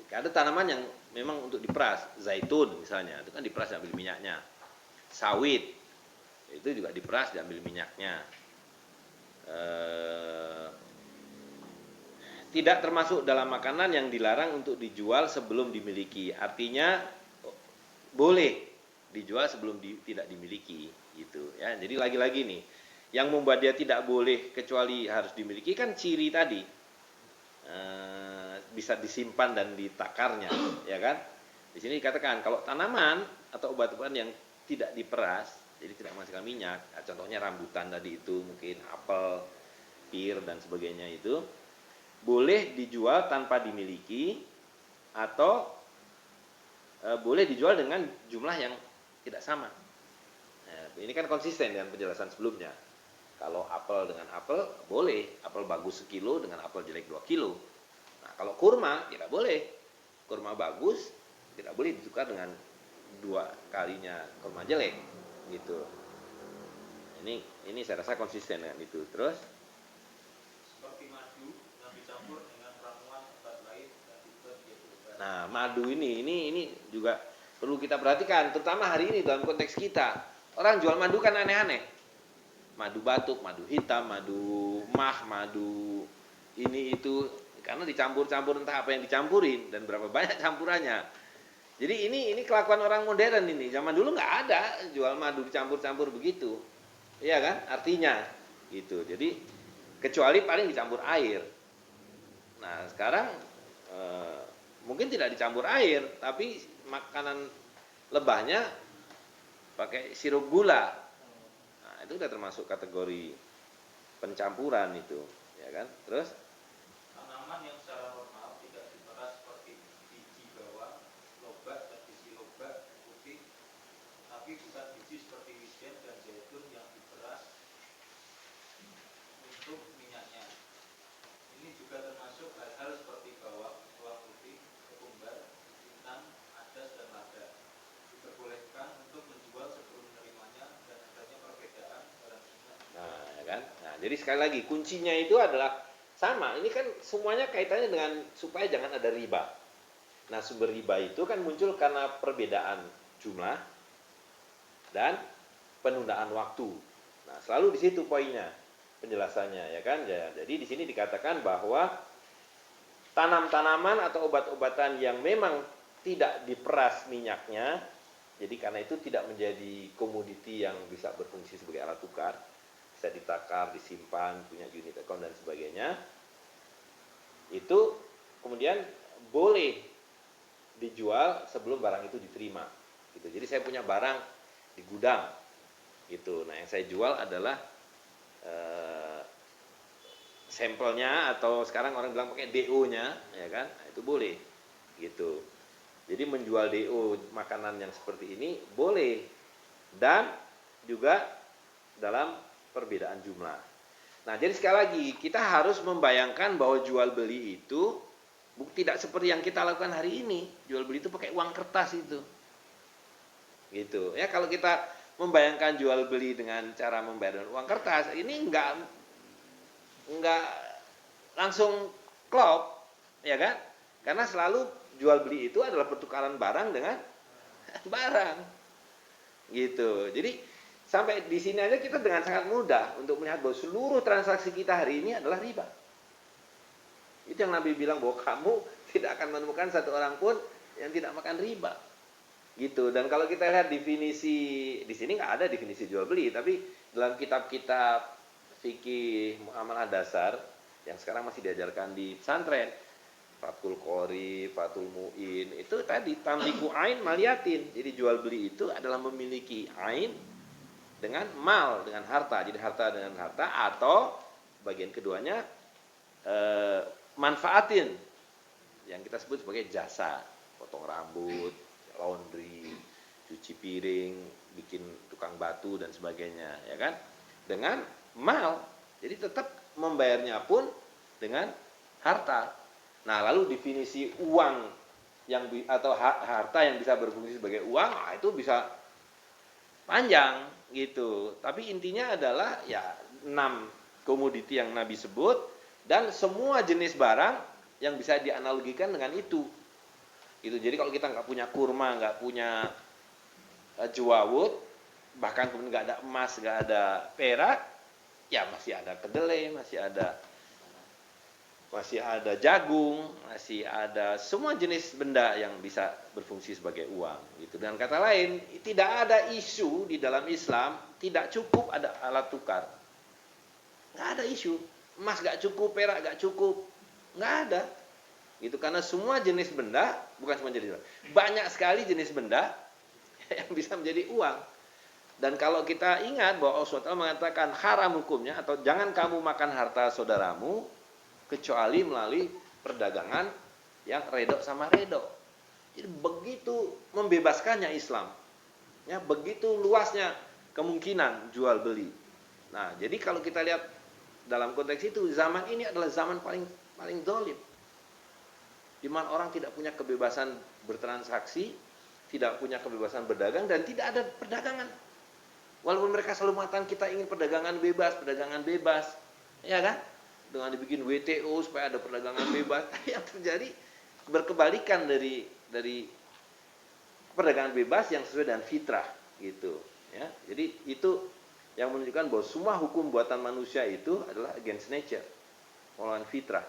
ada tanaman yang memang untuk diperas, zaitun misalnya, itu kan diperas diambil minyaknya. Sawit, itu juga diperas diambil minyaknya. Tidak termasuk dalam makanan yang dilarang untuk dijual sebelum dimiliki. Artinya boleh dijual sebelum tidak dimiliki, gitu ya. Jadi lagi-lagi nih, yang membuat dia tidak boleh kecuali harus dimiliki kan ciri tadi, bisa disimpan dan ditakarnya, ya kan? Di sini dikatakan kalau tanaman atau obat-obatan yang tidak diperas, jadi tidak menghasilkan minyak, contohnya rambutan tadi itu, mungkin apel, pir dan sebagainya itu, boleh dijual tanpa dimiliki atau boleh dijual dengan jumlah yang tidak sama. Nah, ini kan konsisten dengan penjelasan sebelumnya. Kalau apel dengan apel boleh, apel bagus 1 kilo dengan apel jelek 2 kilo. Nah, kalau kurma tidak boleh. Kurma bagus tidak boleh ditukar dengan 2 kalinya kurma jelek, gitu. Ini saya rasa konsisten dengan itu. Terus Seperti madu yang dicampur dengan ramuan obat lain dan dibuat menjadi obat. nah, madu ini juga perlu kita perhatikan, terutama hari ini dalam konteks kita. Orang jual madu kan aneh-aneh. Madu batuk, madu hitam, madu mah, madu ini itu, karena dicampur-campur entah apa yang dicampurin dan berapa banyak campurannya. Jadi ini kelakuan orang modern ini. Zaman dulu nggak ada jual madu dicampur-campur begitu, iya kan? Artinya gitu. Jadi kecuali paling dicampur air. Nah sekarang mungkin tidak dicampur air, tapi makanan lebahnya pakai sirup gula. Nah, itu udah termasuk kategori pencampuran itu, ya kan? Terus Tanaman yang secara normal tidak diperas seperti biji bawang, lobak, dan biji lobak putih, tapi bukan biji seperti wijen dan zaitun yang diperas untuk minyaknya. Ini juga termasuk hal-hal seperti bawang, bawang putih, ketumbar, bintang, adas, dan lada. Diperbolehkan untuk menjual sebelum menerimanya dan adanya perbedaan barang minyak. nah, ya kan? Nah, jadi sekali lagi kuncinya itu adalah sama. Ini kan semuanya kaitannya dengan supaya jangan ada riba. Nah, sumber riba itu kan muncul karena perbedaan jumlah dan penundaan waktu. Nah, selalu di situ poinnya, penjelasannya, ya kan? Ya, jadi di sini dikatakan bahwa tanam-tanaman atau obat-obatan yang memang tidak diperas minyaknya, jadi karena itu tidak menjadi komoditi yang bisa berfungsi sebagai alat tukar, bisa ditakar, disimpan, punya unit account dan sebagainya, itu kemudian boleh dijual sebelum barang itu diterima. Gitu. Jadi saya punya barang di gudang, gitu. Nah, yang saya jual adalah sampelnya, atau sekarang orang bilang pakai DO-nya, ya kan? Nah, itu boleh, gitu. Jadi menjual DO makanan yang seperti ini boleh, dan juga dalam perbedaan jumlah. Nah, jadi sekali lagi kita harus membayangkan bahwa jual beli itu tidak seperti yang kita lakukan hari ini. Jual beli itu pakai uang kertas itu, gitu. Ya, kalau kita membayangkan jual beli dengan cara membayar dengan uang kertas, ini enggak langsung klop, ya kan? Karena selalu jual beli itu adalah pertukaran barang dengan barang, gitu. Jadi sampai di sini aja kita dengan sangat mudah untuk melihat bahwa seluruh transaksi kita hari ini adalah riba. Itu yang Nabi bilang bahwa kamu tidak akan menemukan satu orang pun yang tidak makan riba, gitu. Dan kalau kita lihat definisi di sini nggak ada definisi jual beli, tapi dalam kitab-kitab fikih muamalah dasar yang sekarang masih diajarkan di pesantren, Fathul Qori, Fathul Mu'in, itu tadi tamliku ain maliatin. Jadi jual beli itu adalah memiliki ain dengan mal, dengan harta. Jadi harta dengan harta, atau bagian keduanya manfaatin, yang kita sebut sebagai jasa, potong rambut, laundry, cuci piring, bikin tukang batu dan sebagainya, ya kan? Dengan mal. Jadi tetap membayarnya pun dengan harta. Nah, lalu definisi uang yang atau harta yang bisa berfungsi sebagai uang, itu bisa panjang, gitu. Tapi intinya adalah ya 6 komoditi yang Nabi sebut, dan semua jenis barang yang bisa dianalogikan dengan itu. Gitu. Jadi kalau kita nggak punya kurma, nggak punya juawut, bahkan kemudian nggak ada emas, nggak ada perak, ya masih ada kedelai, masih ada jagung, masih ada semua jenis benda yang bisa berfungsi sebagai uang, gitu. Dengan kata lain, tidak ada isu di dalam Islam tidak cukup ada alat tukar. Nggak ada isu, emas nggak cukup, perak nggak cukup, nggak ada. Gitu, karena semua jenis benda, bukan semua jenis benda, banyak sekali jenis benda yang bisa menjadi uang. Dan kalau kita ingat bahwa Allah SWT mengatakan haram hukumnya, atau jangan kamu makan harta saudaramu kecuali melalui perdagangan yang redok sama redok. Jadi begitu membebaskannya Islam, ya, begitu luasnya kemungkinan jual beli. Nah, jadi kalau kita lihat dalam konteks itu, zaman ini adalah zaman paling zalim, di mana orang tidak punya kebebasan bertransaksi, tidak punya kebebasan berdagang, dan tidak ada perdagangan. Walaupun mereka selalu mengatakan kita ingin perdagangan bebas, ya kan? Dengan dibikin WTO supaya ada perdagangan bebas, tapi yang terjadi berkebalikan dari perdagangan bebas yang sesuai dengan fitrah, gitu, ya. Jadi itu yang menunjukkan bahwa semua hukum buatan manusia itu adalah against nature, melawan fitrah.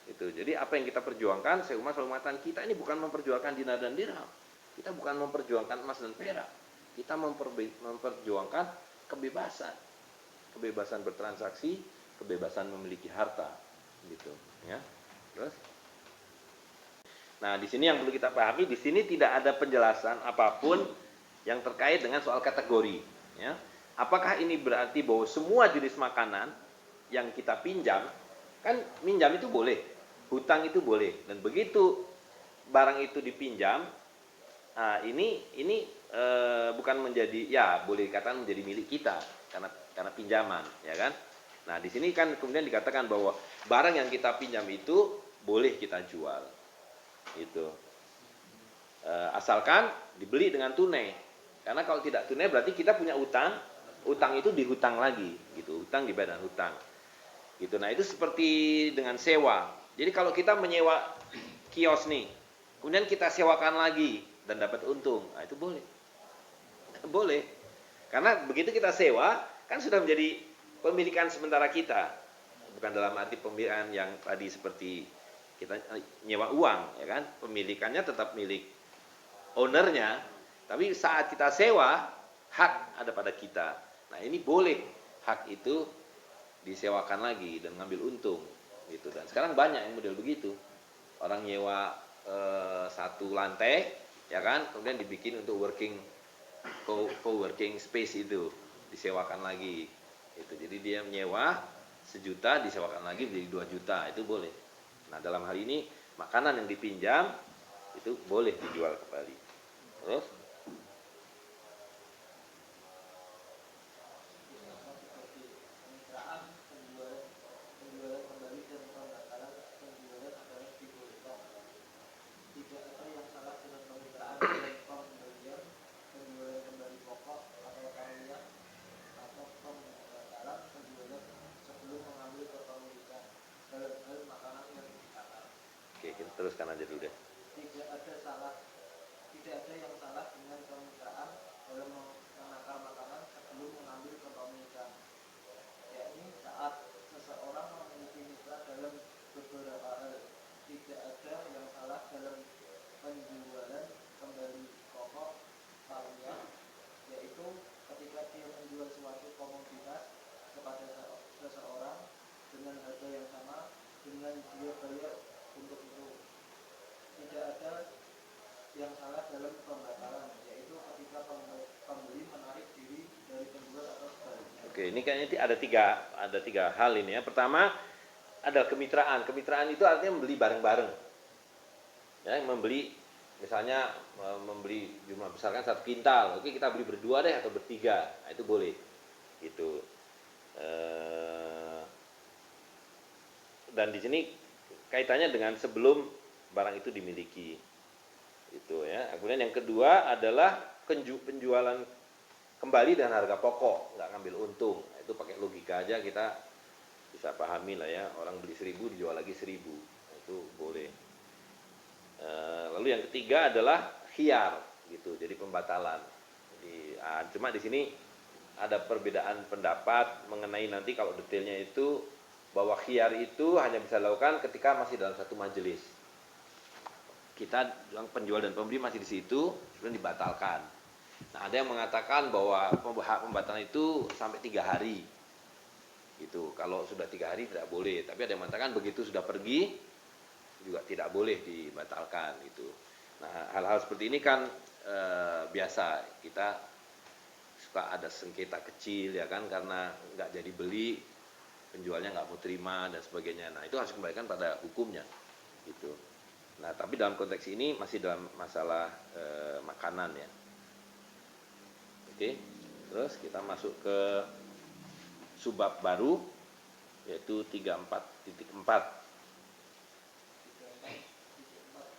Itu. Jadi apa yang kita perjuangkan, Syekh Umar selalu mengatakan kita ini bukan memperjuangkan dinar dan dirham, kita bukan memperjuangkan emas dan perak, kita memperjuangkan kebebasan bertransaksi, kebebasan memiliki harta, gitu, ya. Terus, nah di sini yang perlu kita pahami, di sini tidak ada penjelasan apapun yang terkait dengan soal kategori, ya. Apakah ini berarti bahwa semua jenis makanan yang kita pinjam, kan minjam itu boleh, hutang itu boleh, dan begitu barang itu dipinjam, ini bukan menjadi, ya boleh dikatakan menjadi milik kita karena pinjaman, ya kan? Nah di sini kan kemudian dikatakan bahwa barang yang kita pinjam itu boleh kita jual, gitu. Asalkan dibeli dengan tunai, karena kalau tidak tunai berarti kita punya utang, utang itu dihutang lagi, gitu, utang dibayar dengan hutang, gitu. Nah itu seperti dengan sewa. Jadi kalau kita menyewa kios nih, kemudian kita sewakan lagi dan dapat untung, nah itu boleh, boleh. Karena begitu kita sewa, kan sudah menjadi pemilikan sementara kita, bukan dalam arti pemilikan yang tadi seperti kita nyewa uang, ya kan? Pemilikannya tetap milik ownernya, tapi saat kita sewa, hak ada pada kita. Nah ini boleh hak itu disewakan lagi dan ngambil untung, gitu. Dan sekarang banyak yang model begitu, orang nyewa satu lantai, ya kan, kemudian dibikin untuk co-working space itu disewakan lagi, itu. Jadi dia menyewa 1 juta disewakan lagi menjadi 2 juta, itu boleh. Nah dalam hal ini makanan yang dipinjam itu boleh dijual kembali. Terus oke, kita teruskan aja dulu deh. Tidak ada yang salah dengan kemitraan dalam menakar makanan sebelum mengambil kepemilikan, yakni saat seseorang memiliki mitra dalam beberapa hal. Tidak ada yang salah dalam penjualan kembali pokok paruya, yaitu ketika dia menjual suatu komoditas kepada seseorang dengan harga yang sama dengan dia bayar untuk itu. Tidak ada yang salah dalam pembatalan, yaitu ketika pembeli menarik diri dari penjual atau sebaliknya. Oke, ini kayaknya ada tiga hal ini ya. Pertama ada kemitraan. Kemitraan itu artinya membeli bareng-bareng. Ya, membeli misalnya membeli jumlah besar kan 1 kintal. Oke, kita beli berdua deh atau bertiga. Nah, itu boleh. Gitu. Dan di sini kaitannya dengan sebelum barang itu dimiliki. Itu ya. Kemudian yang kedua adalah penjualan kembali dengan harga pokok, nggak ngambil untung. Nah, itu pakai logika aja kita bisa pahami lah ya. Orang beli 1.000 dijual lagi 1.000, nah, itu boleh. Lalu yang ketiga adalah khiyar, gitu. Jadi pembatalan. Jadi, cuma di sini ada perbedaan pendapat mengenai nanti kalau detailnya itu bahwa khiyar itu hanya bisa dilakukan ketika masih dalam satu majelis. Kita penjual dan pembeli masih di situ, kemudian dibatalkan. Nah, ada yang mengatakan bahwa pembatalan itu sampai 3 hari. Gitu. Kalau sudah 3 hari tidak boleh, tapi ada yang mengatakan begitu sudah pergi juga tidak boleh dibatalkan gitu. Nah, hal-hal seperti ini kan biasa kita suka ada sengketa kecil ya kan, karena nggak jadi beli, penjualnya nggak mau terima dan sebagainya. Nah, itu harus kembalikan pada hukumnya gitu. Nah, tapi dalam konteks ini masih dalam masalah makanan ya. Oke, terus kita masuk ke subbab baru yaitu 34.4.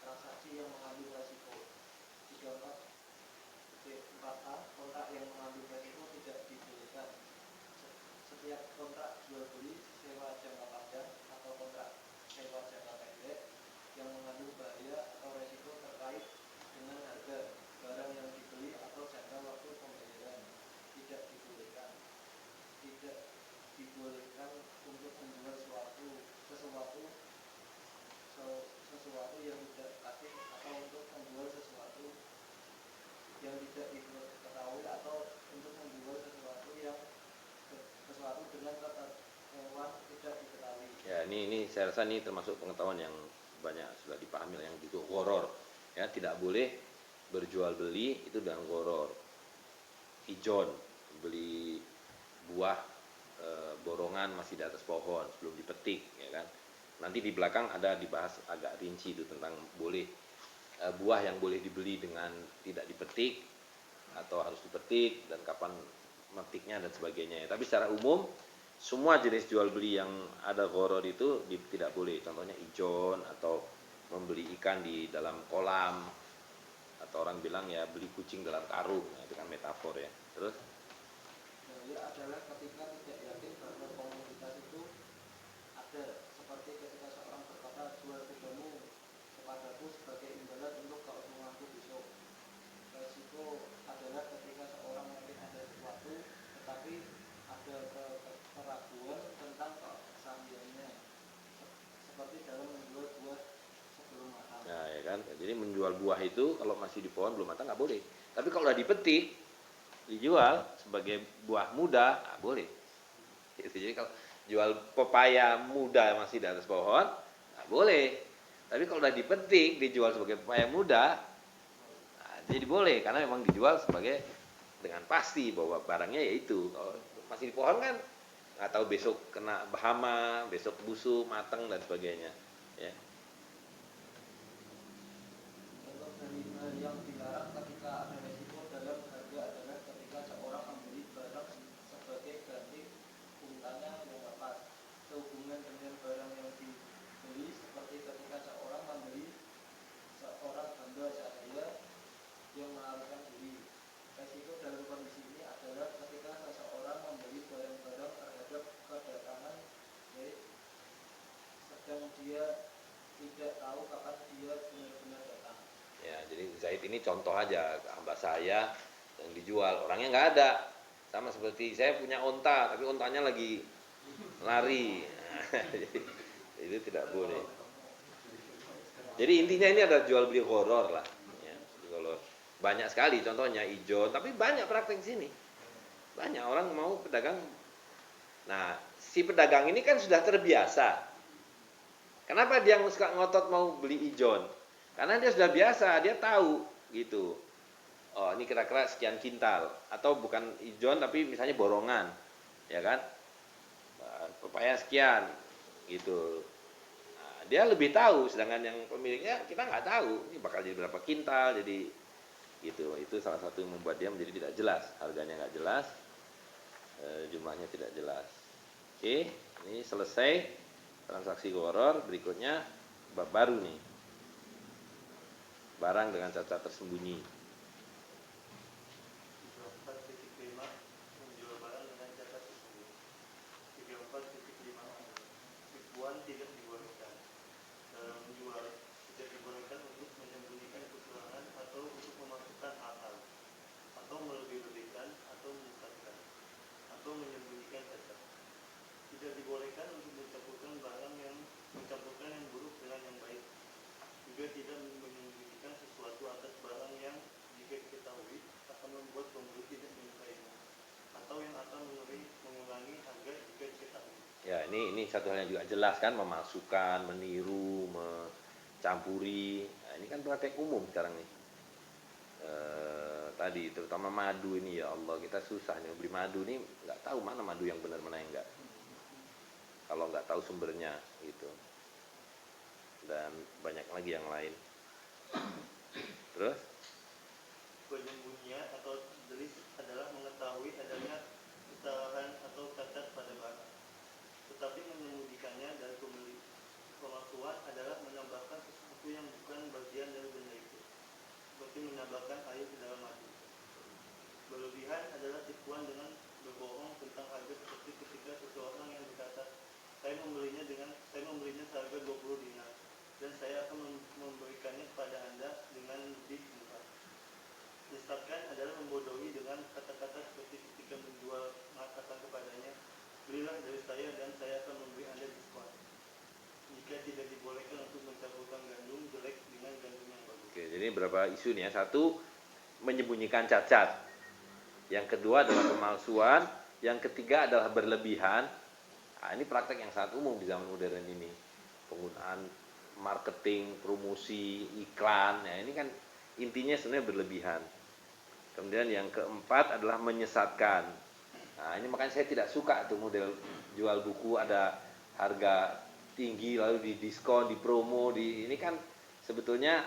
Transaksi yang mengandung resiko. 34.4a, kontrak yang mengandung resiko tidak dibolehkan. Setiap kontrak jual beli, sewa jangka panjang atau kontrak sewa jangka pendek yang mengandung bahaya atau resiko terkait dengan harga barang yang dibeli atau jangka waktu pembayaran tidak dibolehkan. Tidak dibolehkan untuk menjual sesuatu yang tidak pasti, atau untuk menjual sesuatu yang tidak diketahui, atau untuk menjual sesuatu dengan ketahuan tidak diketahui. Ya, ini saya rasa ini termasuk pengetahuan yang banyak sudah dipahami yang itu gharar. Ya, tidak boleh berjual beli itu dengan gharar. Ijon beli buah borongan masih di atas pohon sebelum dipetik, ya kan. Nanti di belakang ada dibahas agak rinci itu tentang boleh buah yang boleh dibeli dengan tidak dipetik atau harus dipetik dan kapan metiknya dan sebagainya. Tapi secara umum semua jenis jual beli yang ada gharar itu tidak boleh. Contohnya ijon atau membeli ikan di dalam kolam, atau orang bilang ya beli kucing dalam karung. Nah, itu kan metafor ya. Terus Dalil adalah ketika tidak yakin bahwa komoditas itu ada, seperti ketika seorang berkata jual kudamu kepadaku sebagai imbalan untuk keuntunganku besok. Resiko adalah ketika seorang yakin ada sesuatu tetapi ada keraguan tentang kesahihannya, seperti dalam menjual buah sebelum matang. nah, ya kan. Jadi menjual buah itu kalau masih di pohon belum matang nggak boleh. Tapi kalau udah dipetik dijual sebagai buah muda, boleh. Jadi kalau jual pepaya muda masih di atas pohon, boleh. Tapi kalau udah dipetik dijual sebagai pepaya muda, jadi boleh karena memang dijual sebagai dengan pasti bahwa barangnya yaitu. Kalau masih di pohon kan nggak tahu besok kena hama, besok busuk, matang dan sebagainya. Ya. Contoh dari hal yang dilarang ketika ada resiko dalam harga adalah ketika seorang membeli barang sebagai ganti untanya yang lepas sehubungan dengan barang yang dibeli, seperti ketika seorang membeli seorang hamba sahaya yang melarikan diri. Resiko dalam kondisi ini adalah ketika seseorang membeli barang-barang terhadap kedatangan Zaid, sedang dia tidak tahu kapan dia benar-benar datang. Ya, jadi Zaid ini contoh aja hamba saya yang dijual, orangnya nggak ada. Sama seperti saya punya onta, tapi ontanya lagi lari. Jadi, itu tidak boleh. Jadi intinya ini ada jual beli horor lah. Ya, kalau banyak sekali contohnya ijon, tapi banyak praktek di sini. Banyak orang mau pedagang. Nah, si pedagang ini kan sudah terbiasa. Kenapa dia suka ngotot mau beli ijon? Karena dia sudah biasa, dia tahu gitu. Oh, ini kira-kira sekian kintal, atau bukan ijon tapi misalnya borongan, ya kan? Pepaya sekian, gitu. Nah, dia lebih tahu, sedangkan yang pemiliknya kita nggak tahu. Ini bakal jadi berapa kintal, jadi gitu. Itu salah satu yang membuat dia menjadi tidak jelas, harganya nggak jelas, jumlahnya tidak jelas. Oke, ini selesai transaksi gharar. Berikutnya bab baru nih. Barang dengan cacat tersembunyi. 34.5 menjual barang dengan cacat tersembunyi. 34.5 tipuan tidak dibolehkan. Dalam menjual tidak dibolehkan untuk menyembunyikan kekurangan atau untuk memasukkan akal, atau melebih-lebihkan atau menyesatkan, atau menyembunyikan cacat. Tidak dibolehkan untuk mencampurkan yang buruk dengan yang baik. Juga tidak menyembunyikan sesuatu atas barang yang jika diketahui akan membuat pembeli tidak menyukainya, atau yang akan mengurangi harga jika diketahui. Ya, ini satu hal yang juga jelas kan, memasukkan, meniru, mencampuri. Nah, ini kan praktek umum sekarang nih. Tadi terutama madu ini, ya Allah, kita susah nih beli madu nih, nggak tahu mana madu yang benar mana yang enggak. Kalau nggak tahu sumbernya gitu. Dan banyak lagi yang lain. Terus Penyembunyian atau delis adalah mengetahui adanya kesalahan atau cacat pada barang, tetapi menyembunyikannya dari pembeli. Pemalsuan adalah menambahkan sesuatu yang bukan bagian dari benda itu, seperti menambahkan air ke dalam madu. Berlebihan adalah tipuan dengan berbohong tentang harga, seperti ketika seseorang yang berkata, saya membelinya seharga 20 dinar dan saya akan memberikannya kepada Anda dengan lebih murah. Menyesatkan adalah membodohi dengan kata-kata seperti ketika menjual mengatakan kepadanya, belilah dari saya dan saya akan memberi Anda diskon. Jika tidak dibolehkan untuk mencampurkan gandum jelek dengan gandum yang bagus. oke, jadi berapa isu nih ya? Satu, menyembunyikan cacat. Yang kedua adalah pemalsuan. Yang ketiga adalah berlebihan. Nah, ini praktek yang sangat umum di zaman modern ini. Penggunaan marketing, promosi, iklan. Ya, ini kan intinya sebenarnya berlebihan. Kemudian yang keempat adalah menyesatkan. Nah, ini makanya saya tidak suka tuh model jual buku ada harga tinggi lalu di diskon, di promo, ini kan sebetulnya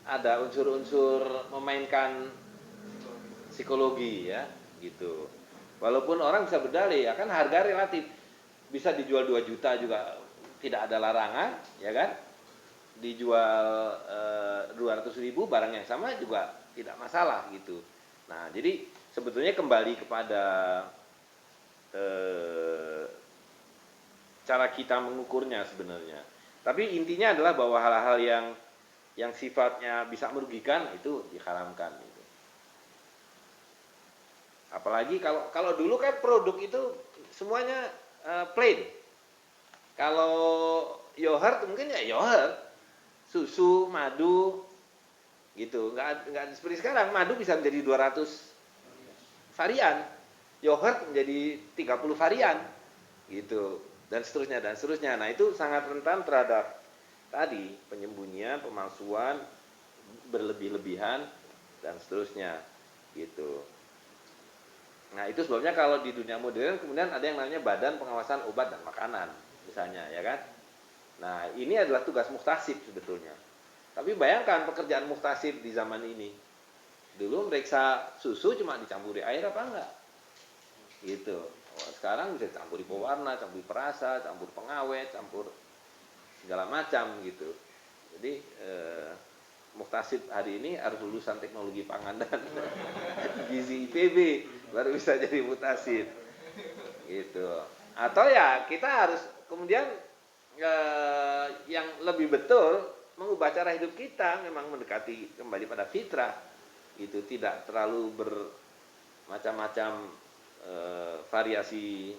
ada unsur-unsur memainkan psikologi ya, gitu. Walaupun orang bisa berdalih ya kan harga relatif. Bisa dijual 2 juta juga tidak ada larangan, ya kan? Dijual 200.000 barang yang sama juga tidak masalah gitu. Nah, jadi sebetulnya kembali kepada cara kita mengukurnya sebenarnya. Tapi intinya adalah bahwa hal-hal yang sifatnya bisa merugikan itu diharamkan gitu. Apalagi kalau dulu kan produk itu semuanya plain. Kalau yogurt mungkin ya yogurt, susu, madu gitu. Nggak seperti sekarang, madu bisa menjadi 200 varian, yogurt menjadi 30 varian gitu, dan seterusnya. Nah, itu sangat rentan terhadap tadi penyembunyian, pemalsuan, berlebih-lebihan dan seterusnya gitu. Nah, itu sebabnya kalau di dunia modern kemudian ada yang namanya Badan Pengawasan Obat dan Makanan misalnya, ya kan. Nah, ini adalah tugas muhtasib sebetulnya. Tapi bayangkan pekerjaan muhtasib di zaman ini. Dulu meriksa susu cuma dicampuri air apa enggak? Gitu. Sekarang bisa campur pewarna, campur perasa, campur pengawet, campur segala macam gitu. Jadi muhtasib hari ini harus lulusan teknologi pangan dan gizi IPB baru bisa jadi muhtasib. Gitu. Atau ya kita harus kemudian yang lebih betul mengubah cara hidup kita, memang mendekati kembali pada fitrah. Itu tidak terlalu bermacam-macam variasi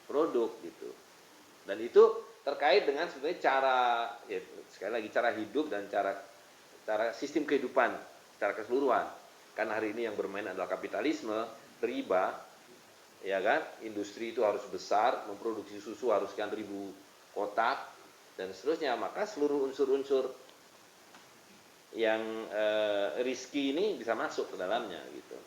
produk gitu. Dan itu terkait dengan sebenarnya cara, ya, sekali lagi cara hidup dan cara sistem kehidupan secara keseluruhan. Karena hari ini yang bermain adalah kapitalisme, riba, ya kan? Industri itu harus besar, memproduksi susu harus sekian ribu kotak dan seterusnya. Maka seluruh unsur-unsur yang risky ini bisa masuk ke dalamnya gitu.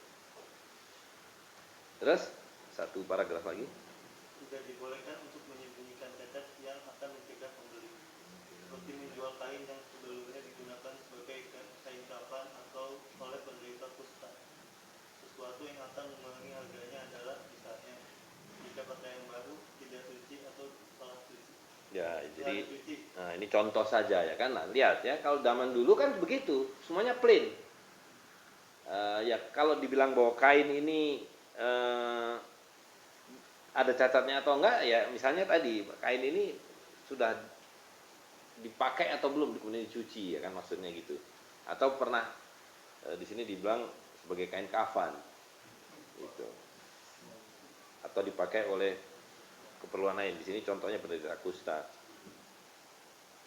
Terus satu paragraf lagi. Tidak dibolehkan untuk menyembunyikan cacat yang akan mencegah pembeli, seperti menjual kain yang sebelumnya digunakan sebagai kain kafan atau oleh penderita kusta. Sesuatu yang akan mengurangi harganya adalah misalnya jika pakaian baru tidak suci atau salah suci. Ya, jadi nah ini contoh saja ya kan. Nah, lihat ya, kalau zaman dulu kan begitu, semuanya plain. Ya kalau dibilang bahwa kain ini ada cacatnya atau enggak, ya misalnya tadi kain ini sudah dipakai atau belum kemudian dicuci, ya kan maksudnya gitu. Atau pernah di sini dibilang sebagai kain kafan, gitu. Atau dipakai oleh keperluan lain. Di sini contohnya penderita kusta.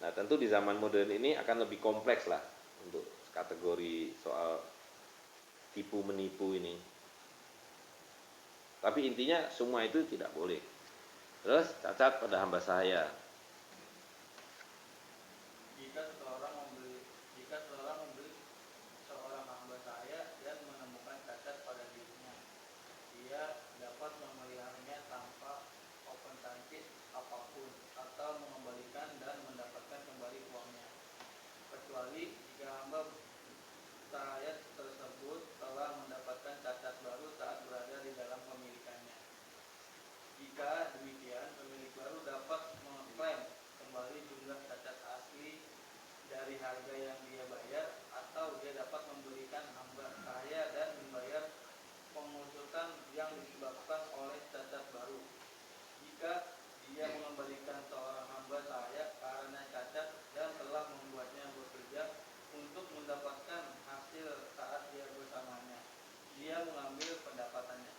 Nah, tentu di zaman modern ini akan lebih kompleks lah untuk kategori soal tipu menipu ini. Tapi intinya semua itu tidak boleh. Terus cacat pada hamba sahaya. Jika seseorang membeli seorang hamba sahaya dan menemukan cacat pada dirinya, dia dapat memeliharanya tanpa kompensasi apapun atau mengembalikan dan mendapatkan kembali uangnya, kecuali jika hamba sahaya tersebut telah mendapatkan cacat baru saat berada di dalam pemilikannya. Jika demikian, pemilik baru dapat mengklaim kembali jumlah cacat asli dari harga yang dia bayar, atau dia dapat memberikan hamba sahaya dan membayar pengusutan yang disebabkan oleh cacat baru. Jika dia mengembalikan seorang hamba sahaya karena cacat dan telah membuatnya bekerja untuk mendapatkan hasil saat dia bersamanya, dia mengambil pendapatannya.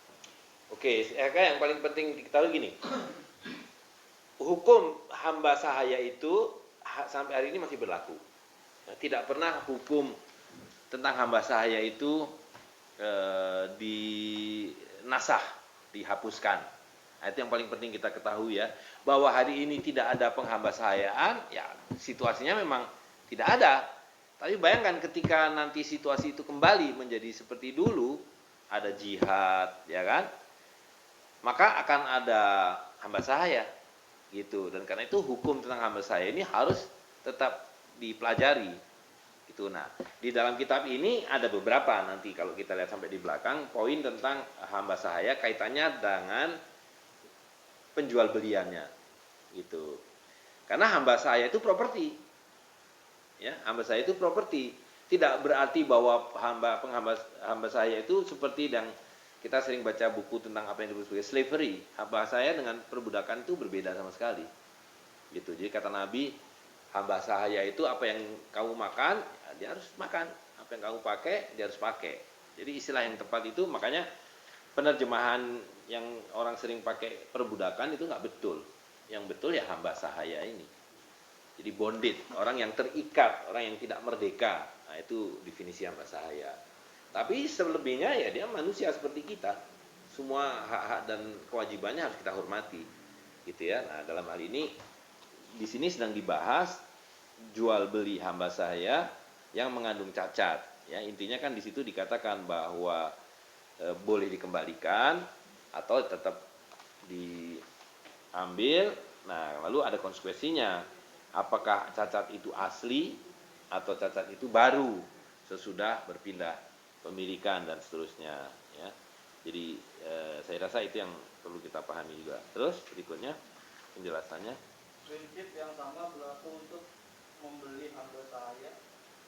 Oke, yang paling penting diketahui gini. Hukum hamba sahaya itu sampai hari ini masih berlaku. Tidak pernah hukum tentang hamba sahaya itu dinasah, dihapuskan. Nah, itu yang paling penting kita ketahui ya, bahwa hari ini tidak ada penghamba sahayaan, ya situasinya memang tidak ada. Tapi bayangkan ketika nanti situasi itu kembali menjadi seperti dulu, ada jihad, ya kan? Maka akan ada hamba sahaya gitu. Dan karena itu hukum tentang hamba sahaya ini harus tetap dipelajari gitu. Nah, di dalam kitab ini ada beberapa, nanti kalau kita lihat sampai di belakang, poin tentang hamba sahaya kaitannya dengan penjual beliannya gitu. Karena hamba sahaya itu properti, ya, hamba sahaya itu properti. Tidak berarti bahwa hamba sahaya itu seperti yang kita sering baca buku tentang apa yang disebut sebagai slavery. Hamba sahaya dengan perbudakan itu berbeda sama sekali gitu. Jadi kata Nabi, hamba sahaya itu apa yang kamu makan, dia harus makan. Apa yang kamu pakai, dia harus pakai. Jadi istilah yang tepat itu, makanya penerjemahan yang orang sering pakai perbudakan itu nggak betul. Yang betul ya hamba sahaya ini. Jadi bonded, orang yang terikat, orang yang tidak merdeka. Nah, itu definisi hamba sahaya. Tapi selebihnya ya dia manusia seperti kita. Semua hak-hak dan kewajibannya harus kita hormati. Gitu ya. Nah, dalam hal ini di sini sedang dibahas jual beli hamba sahaya yang mengandung cacat. Ya, intinya kan di situ dikatakan bahwa boleh dikembalikan atau tetap diambil. Nah, lalu ada konsekuensinya. Apakah cacat itu asli atau cacat itu baru sesudah berpindah pemilikan dan seterusnya, ya. Jadi saya rasa itu yang perlu kita pahami juga. Terus berikutnya penjelasannya. Prinsip yang sama berlaku untuk membeli hamba sahaya.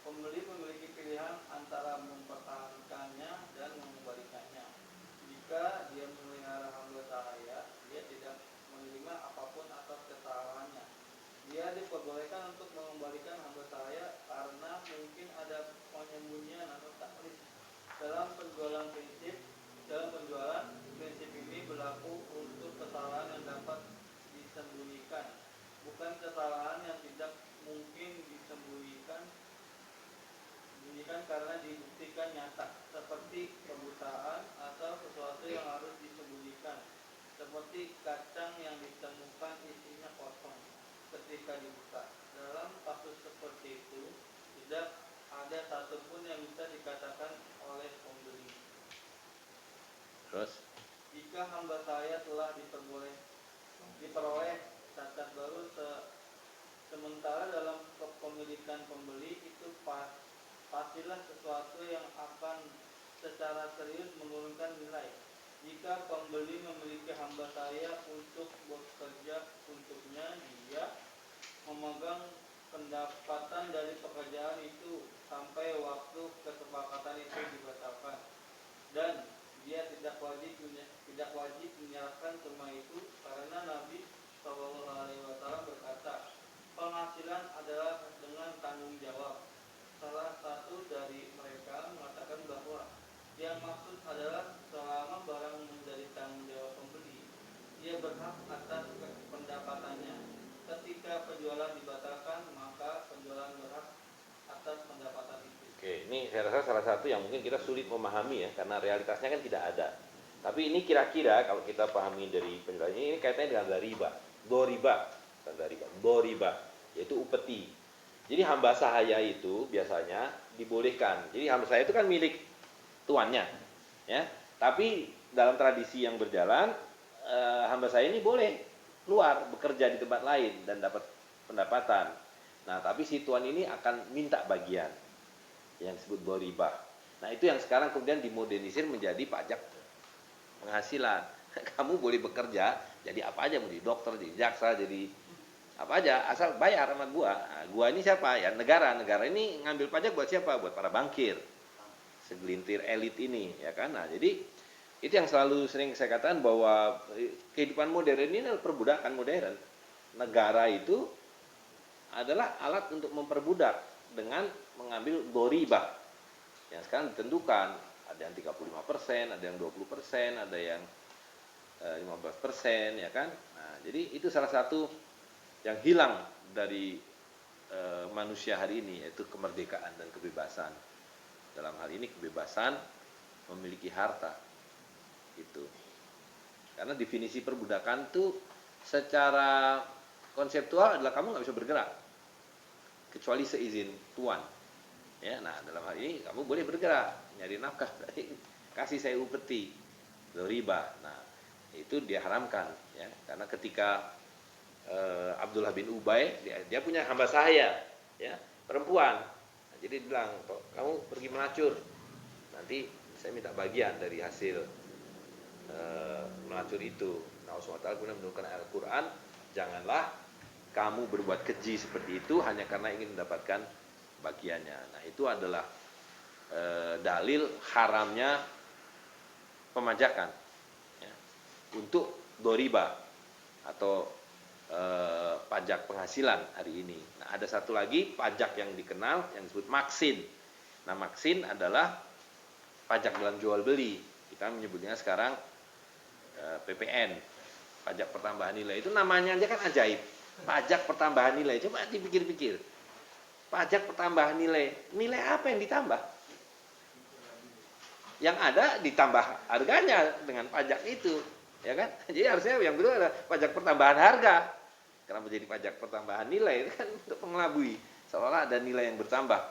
Pembeli memiliki pilihan antara mempertahankannya dan mengembalikannya. Jika dia memelihara hamba sahaya, dia tidak menerima apapun atas kesalahannya. Dia diperbolehkan untuk mengembalikan hamba sahaya karena mungkin ada penyembunyian atau taklid. Dalam penjualan, prinsip ini berlaku untuk kesalahan yang dapat disembunyikan, bukan kesalahan yang tidak mungkin disembunyikan karena dibuktikan nyata, seperti kebutaan atau sesuatu yang harus disembunyikan, seperti kacang yang ditemukan isinya kosong ketika dibuka. Dalam kasus seperti itu, tidak ada satupun yang bisa dikatakan oleh pembeli. Terus Jika hamba sahaya telah diperoleh cacat baru sementara dalam kepemilikan pembeli, itu pastilah sesuatu yang akan secara serius menurunkan nilai. Jika pembeli memiliki hamba sahaya untuk bekerja untuknya, dia memegang pendapatan dari pekerjaan itu sampai waktu kesepakatan itu dibatalkan, dan dia tidak wajib menyerahkan semua itu karena Nabi SAW berkata, penghasilan adalah dengan tanggung jawab. Salah satu dari mereka mengatakan bahwa yang maksud adalah selama barang menjadi tanggung jawab pembeli, dia berhak atas pendapatannya. Ketika penjualan dibatalkan, maka penjualan berhak atas pendapatan itu. Oke, ini saya rasa salah satu yang mungkin kita sulit memahami ya, karena realitasnya kan tidak ada. Tapi ini kira-kira kalau kita pahami dari penjelasan ini kaitannya dengan riba, doriba, yaitu upeti. Jadi hamba sahaya itu biasanya dibolehkan. Jadi hamba sahaya itu kan milik tuannya, ya. Tapi dalam tradisi yang berjalan, hamba sahaya ini boleh keluar bekerja di tempat lain dan dapat pendapatan. Nah, tapi si tuan ini akan minta bagian yang disebut doriba. Nah, itu yang sekarang kemudian dimodernisir menjadi pajak penghasilan. Kamu boleh bekerja jadi apa aja, mau jadi dokter, jadi jaksa, jadi apa aja, asal bayar sama gua. Nah, gua ini siapa? Ya negara. Negara ini ngambil pajak buat siapa? Buat para bankir, segelintir elit ini, ya kan? Nah, jadi itu yang selalu sering saya katakan bahwa kehidupan modern ini adalah perbudakan modern. Negara itu adalah alat untuk memperbudak dengan mengambil doriba yang sekarang ditentukan, ada yang 35%, ada yang 20%, ada yang 15%, ya kan. Nah, jadi itu salah satu yang hilang dari manusia hari ini, yaitu kemerdekaan dan kebebasan. Dalam hal ini kebebasan memiliki harta itu. Karena definisi perbudakan itu secara konseptual adalah kamu nggak bisa bergerak kecuali seizin tuan. Ya, nah dalam hal ini kamu boleh bergerak, nyari nafkah kasih saya upeti riba. Nah, itu diharamkan ya, karena ketika Abdullah bin Ubay dia punya hamba sahaya ya, perempuan. Nah, jadi dia bilang, kamu pergi melacur, nanti saya minta bagian dari hasil melacur itu. Nah, Allah SWT kemudian menurunkan Al-Quran, janganlah kamu berbuat keji seperti itu hanya karena ingin mendapatkan bagiannya. Nah, itu adalah dalil haramnya pemajakan ya, untuk doriba atau pajak penghasilan hari ini. Nah, ada satu lagi pajak yang dikenal yang disebut maksin. Nah, maksin adalah pajak dalam jual beli. Kita menyebutnya sekarang PPN, pajak pertambahan nilai. Itu namanya aja kan ajaib. Pajak pertambahan nilai. Coba dipikir-pikir. Pajak pertambahan nilai. Nilai apa yang ditambah? Yang ada ditambah harganya dengan pajak itu, ya kan? Jadi harusnya yang kedua adalah pajak pertambahan harga. Kenapa jadi pajak pertambahan nilai? Itu kan untuk mengelabui, seolah ada nilai yang bertambah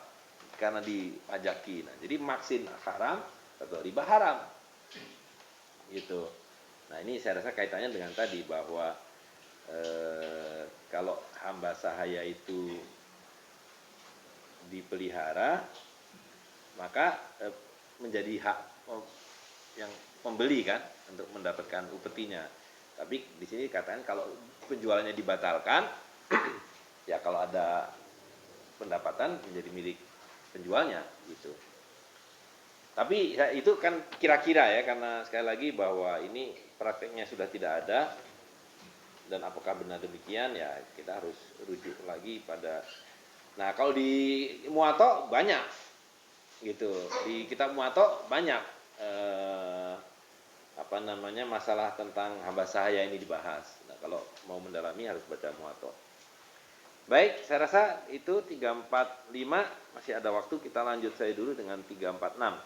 karena dipajaki. Nah, jadi maksin haram atau riba haram, gitu. Nah, ini saya rasa kaitannya dengan tadi bahwa kalau hamba sahaya itu dipelihara, maka menjadi hak yang pembeli kan untuk mendapatkan upetinya. Tapi di sini katakan kalau penjualannya dibatalkan, ya kalau ada pendapatan menjadi milik penjualnya gitu. Tapi ya, itu kan kira-kira ya, karena sekali lagi bahwa ini prakteknya sudah tidak ada, dan apakah benar demikian ya kita harus rujuk lagi pada. Nah, kalau di Muwatta banyak gitu, di kitab Muwatta banyak masalah tentang hamba sahaya ini dibahas. Nah, kalau mau mendalami harus baca Muwatta. Baik, saya rasa itu 345 masih ada waktu, kita lanjut saya dulu dengan 346.